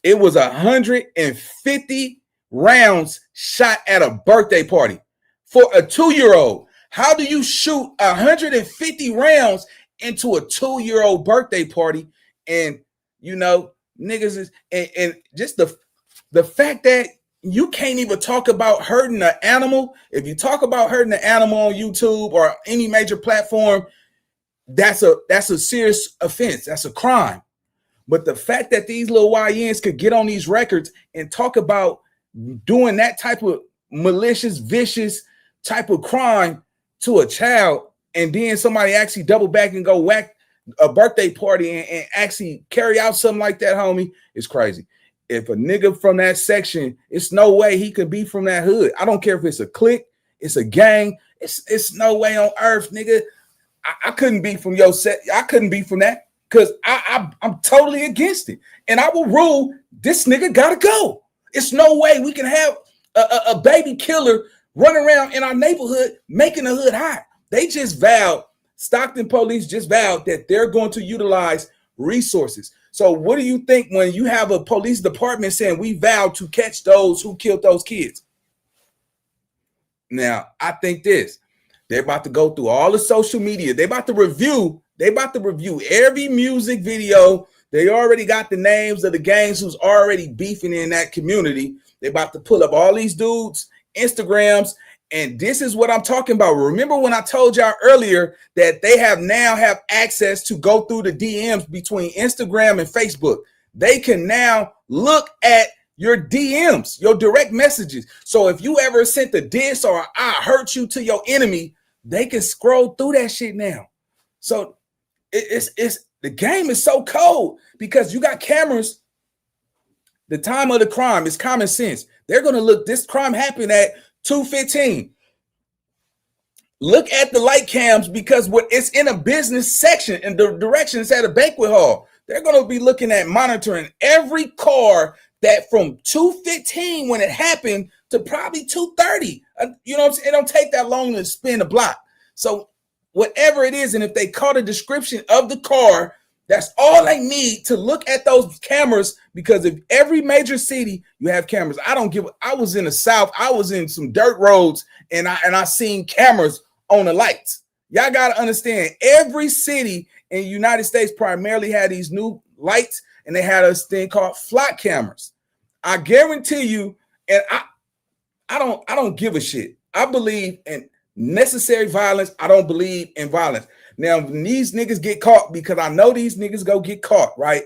It was 150 rounds shot at a birthday party for a 2-year-old. How do you shoot 150 rounds into a 2-year-old birthday party? And, you know, niggas is, and just the fact that you can't even talk about hurting an animal. If you talk about hurting an animal on YouTube or any major platform, that's a serious offense. That's a crime. But the fact that these little YNs could get on these records and talk about doing that type of malicious, vicious type of crime to a child, and then somebody actually double back and go whack a birthday party and actually carry out something like that, homie, is crazy. If a nigga from that section, it's no way he could be from that hood. I don't care if it's a clique, it's a gang, it's no way on earth, nigga. I couldn't be from your set. I couldn't be from that because I'm totally against it. And I will rule this nigga gotta go. It's no way we can have a baby killer run around in our neighborhood making the hood hot. They just vowed, Stockton police just vowed that they're going to utilize resources. So what do you think when you have a police department saying we vowed to catch those who killed those kids? Now, I think this. They're about to go through all the social media. They're about to review every music video. They already got the names of the gangs who's already beefing in that community. They're about to pull up all these dudes' Instagrams. And this is what I'm talking about. Remember when I told y'all earlier that they now have access to go through the DMs between Instagram and Facebook. They can now look at your DMs, your direct messages. So if you ever sent a diss or I hurt you to your enemy, they can scroll through that shit now. So it's the game is so cold because you got cameras. The time of the crime is common sense. They're going to look, this crime happened at 2:15. Look at the light cams because it's in a business section and the direction is at a banquet hall. They're going to be looking at monitoring every car that from 2:15 when it happened to probably 2:30. You know what I'm saying? It don't take that long to spin a block. So whatever it is, and if they caught a description of the car, that's all they need to look at those cameras, because if every major city you have cameras. I was in the South, I was in some dirt roads, and I seen cameras on the lights. Y'all gotta understand, every city in the United States primarily had these new lights, and they had a thing called flock cameras. I guarantee you, and I don't give a shit. I believe in necessary violence. I don't believe in violence. Now, when these niggas get caught, because I know these niggas go get caught, right?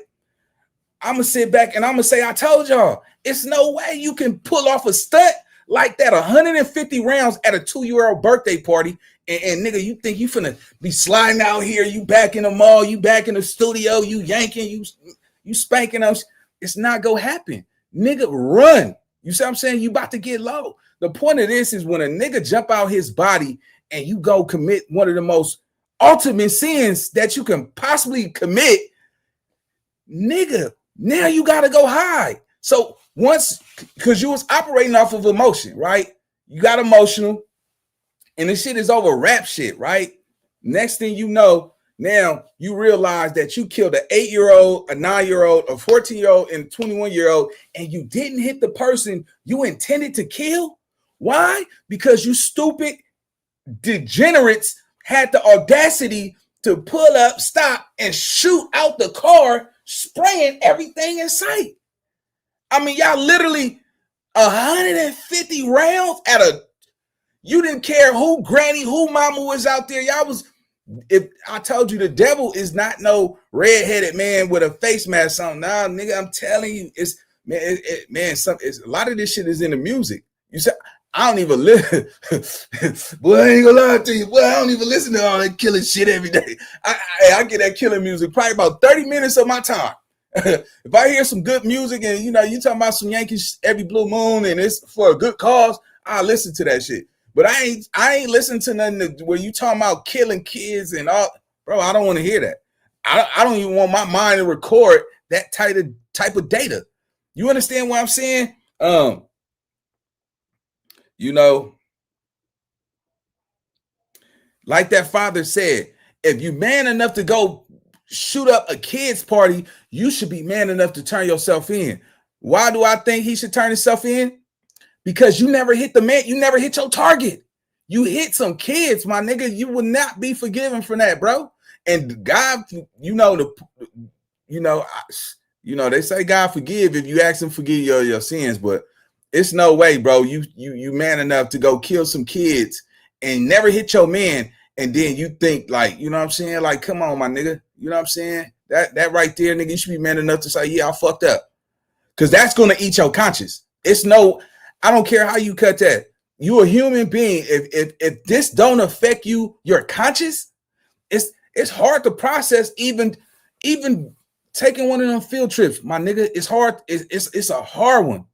I'm going to sit back and I'm going to say, I told y'all, it's no way you can pull off a stunt like that, 150 rounds at a 2-year-old birthday party. And nigga, you think you finna be sliding out here, you back in the mall, you back in the studio, you yanking, you spanking us. It's not going to happen. Nigga, run. You see what I'm saying? You about to get low. The point of this is when a nigga jump out his body and you go commit one of the most ultimate sins that you can possibly commit, nigga, now you got to go hide. So once, because you was operating off of emotion, right? You got emotional and this shit is over rap shit, right? Next thing you know, now you realize that you killed an 8-year-old, a 9-year-old, a 14-year-old, and a 21-year-old, and you didn't hit the person you intended to kill. Why? Because you stupid degenerates had the audacity to pull up, stop, and shoot out the car, spraying everything in sight. I mean, y'all literally 150 rounds at you didn't care who granny, who mama was out there. Y'all was, if I told you the devil is not no red-headed man with a face mask on. Nah, nigga, I'm telling you, it's a lot of this shit is in the music. You said, I don't even listen. Boy, I ain't gonna lie to you. Boy, I don't even listen to all that killing shit every day. I get that killing music probably about 30 minutes of my time. If I hear some good music and you talking about some Yankees every blue moon and it's for a good cause, I'll listen to that shit. But I ain't listening to nothing where you talking about killing kids and all, bro. I don't want to hear that. I don't even want my mind to record that type of data. You understand what I'm saying? Like that father said, if you man enough to go shoot up a kid's party, you should be man enough to turn yourself in. Why do I think he should turn himself in? Because you never hit you never hit your target. You hit some kids, my nigga. You will not be forgiven for that, bro. And God, they say God forgive if you ask him forgive your sins, but it's no way, bro. You man enough to go kill some kids and never hit your man, and then you think like, you know what I'm saying? Like, come on, my nigga. You know what I'm saying? That right there, nigga, you should be man enough to say, yeah, I fucked up. Because that's gonna eat your conscience. I don't care how you cut that. You a human being. If this don't affect your conscience, it's hard to process even taking one of them field trips, my nigga. It's hard. It's a hard one.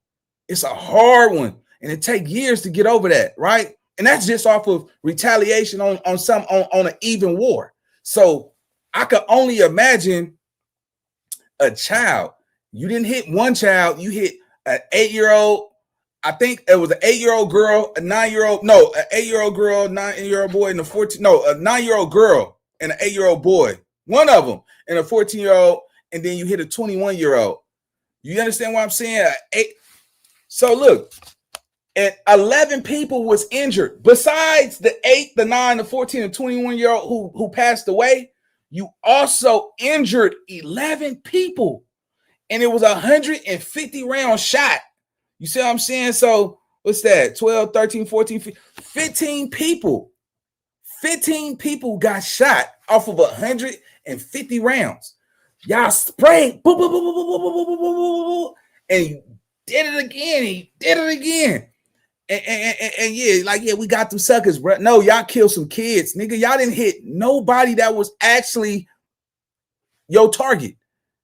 It's a hard one. And it takes years to get over that, right? And that's just off of retaliation on an even war. So I could only imagine a child. You didn't hit one child, you hit an 8-year-old. I think it was an 8-year-old girl, an 8-year-old girl, 9-year-old boy, and a 9-year-old girl and an 8-year-old boy. One of them, and a 14-year-old, and then you hit a 21-year-old. You understand what I'm saying? So look, and 11 people was injured. Besides the 8, the 9, the 14, and 21-year-old who passed away, you also injured 11 people. And it was a 150 round shot. You see what I'm saying? So what's that? 12, 13, 14, 15 people. 15 people got shot off of 150 rounds. Y'all sprayed, boop, boop, boop, boop, boop, boop, boop, boop, boop, and he did it again. He did it again. And yeah, we got them suckers, bro. No, y'all killed some kids, nigga. Y'all didn't hit nobody that was actually your target.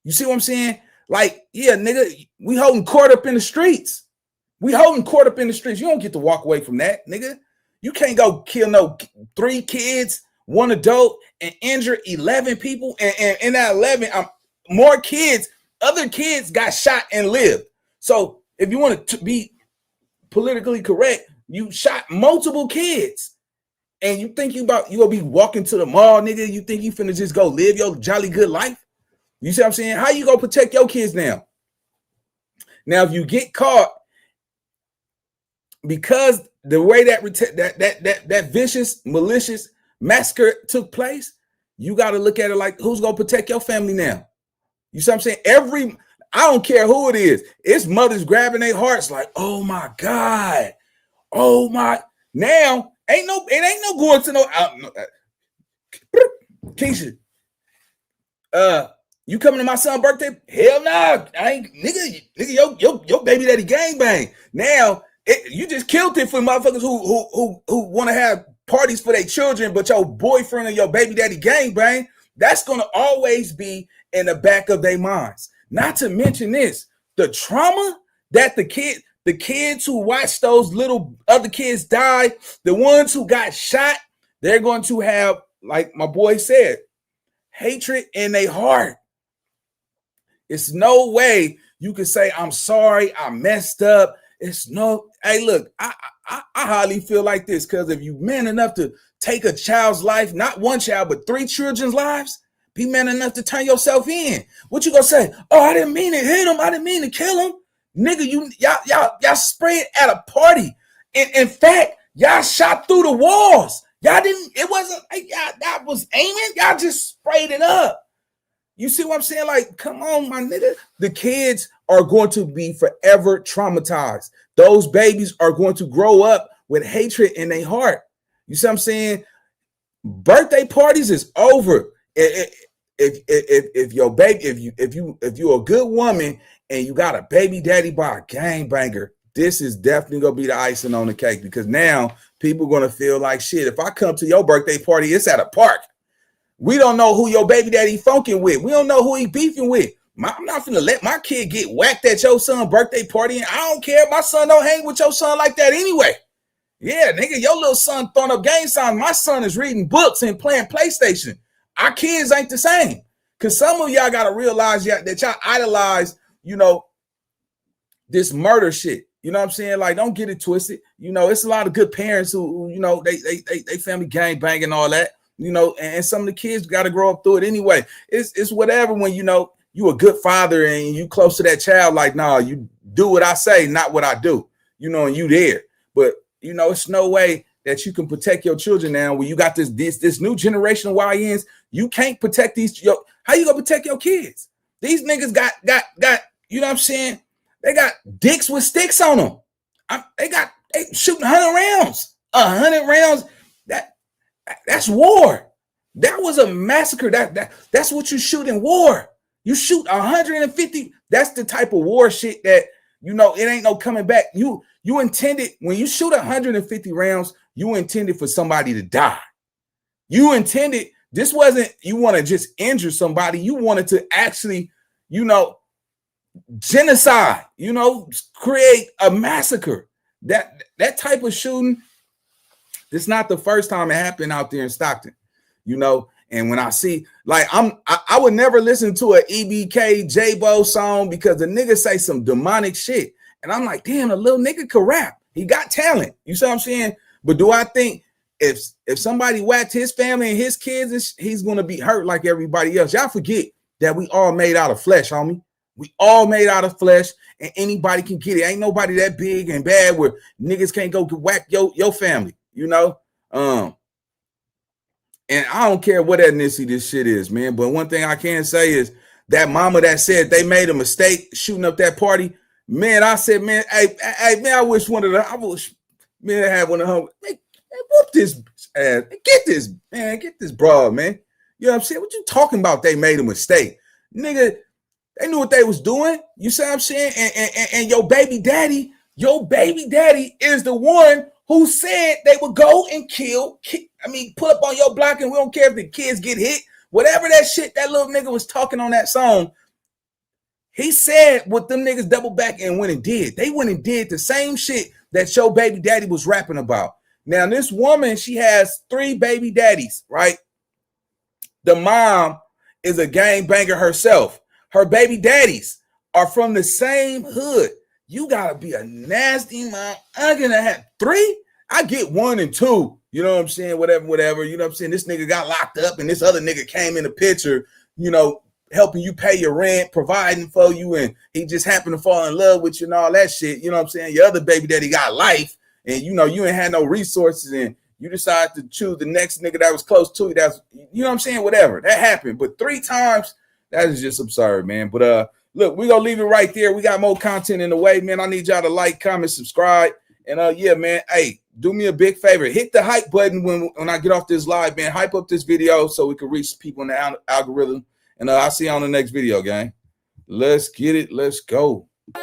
You see what I'm saying? Like, yeah, nigga, we holding court up in the streets. We holding court up in the streets. You don't get to walk away from that, nigga. You can't go kill no 3 kids, 1 adult, and injure 11 people. And in that 11, more kids, other kids got shot and lived. So if you want to be politically correct, you shot multiple kids. And you think you gonna be walking to the mall, nigga? You think you finna just go live your jolly good life? You see what I'm saying? How you gonna protect your kids now? Now, if you get caught, because the way that vicious, malicious massacre took place, you got to look at it like, who's gonna protect your family now? You see what I'm saying? I don't care who it is. It's mothers grabbing their hearts like, oh my God, oh my. Now it ain't no going to no. Keisha, you coming to my son's birthday? Hell no, I ain't, nigga, your baby daddy gangbang. Now you just killed it for motherfuckers who want to have parties for their children, but your boyfriend or your baby daddy gangbang. That's gonna always be in the back of their minds. Not to mention this, the trauma that the kids who watched those little other kids die, the ones who got shot, they're going to have, like my boy said, hatred in their heart. It's no way you can say, I'm sorry, I messed up. Hey, look, I highly feel like this, because if you man enough to take a child's life, not one child, but 3 children's lives, be man enough to turn yourself in. What you gonna say? Oh, I didn't mean to hit him. I didn't mean to kill him. Nigga, y'all sprayed at a party. In fact, y'all shot through the walls. It wasn't like y'all was aiming. Y'all just sprayed it up. You see what I'm saying? Like, come on, my nigga. The kids are going to be forever traumatized. Those babies are going to grow up with hatred in their heart. You see what I'm saying? Birthday parties is over. If your baby, if you're a good woman and you got a baby daddy by a gangbanger, this is definitely gonna be the icing on the cake, because now people are gonna feel like shit. If I come to your birthday party, it's at a park. We don't know who your baby daddy funking with. We don't know who he beefing with. I'm not finna let my kid get whacked at your son's birthday party. And I don't care. My son don't hang with your son like that anyway. Yeah, nigga, your little son throwing up gang signs. My son is reading books and playing PlayStation. Our kids ain't the same. Because some of y'all got to realize that y'all idolize, this murder shit. You know what I'm saying? Like, don't get it twisted. It's a lot of good parents who they family gang bang and all that, and some of the kids got to grow up through it anyway. It's whatever when, you a good father and you close to that child, like, nah, you do what I say, not what I do, and you there. But, it's no way that you can protect your children now when you got this new generation of YNs. You can't protect how you gonna protect your kids? These niggas got, you know what I'm saying? They got dicks with sticks on them. They shooting 100 rounds. 100 rounds. That's war. That was a massacre. That's what you shoot in war. You shoot 150. That's the type of war shit that, it ain't no coming back. You intended, when you shoot 150 rounds, you intended for somebody to die. You intended, this wasn't, you want to just injure somebody. You wanted to actually, genocide, create a massacre. That type of shooting, it's not the first time it happened out there in Stockton, and when I see, like, I would never listen to a EBK J-Bo song because the nigga say some demonic shit. And I'm like, damn, the little nigga could rap. He got talent. You see what I'm saying? But do I think if somebody whacked his family and his kids, he's going to be hurt like everybody else? Y'all forget that we all made out of flesh, homie. We all made out of flesh, and anybody can get it. Ain't nobody that big and bad where niggas can't go whack your family, And I don't care what ethnicity this shit is, man. But one thing I can say is that mama that said they made a mistake shooting up that party, man, I said, man, hey, man, I wish one of them, I wish, man, I had one of them, man, whoop this ass, get this broad, man. You know what I'm saying? What you talking about? They made a mistake, nigga. They knew what they was doing. You see what I'm saying? And your baby daddy is the one who said they would go and put up on your block, and we don't care if the kids get hit. Whatever that shit that little nigga was talking on that song, he said what them niggas double back and went and did. They went and did the same shit that your baby daddy was rapping about. Now, this woman, she has 3 baby daddies, right? The mom is a gangbanger herself. Her baby daddies are from the same hood. You gotta be a nasty mom. I'm gonna have 3. I get 1 and 2. You know what I'm saying? Whatever. You know what I'm saying? This nigga got locked up and this other nigga came in the picture, helping you pay your rent, providing for you, and he just happened to fall in love with you and all that shit. You know what I'm saying? Your other baby daddy got life, and you ain't had no resources, and you decide to choose the next nigga that was close to you. That's, you know what I'm saying? Whatever. That happened. But 3 times, that is just absurd, man. But look, we're gonna leave it right there. We got more content in the way, man. I need y'all to like, comment, subscribe. And yeah, man, hey, do me a big favor. Hit the hype button when I get off this live, man. Hype up this video so we can reach people in the algorithm. And I'll see you on the next video, gang. Let's get it. Let's go. If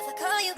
I call you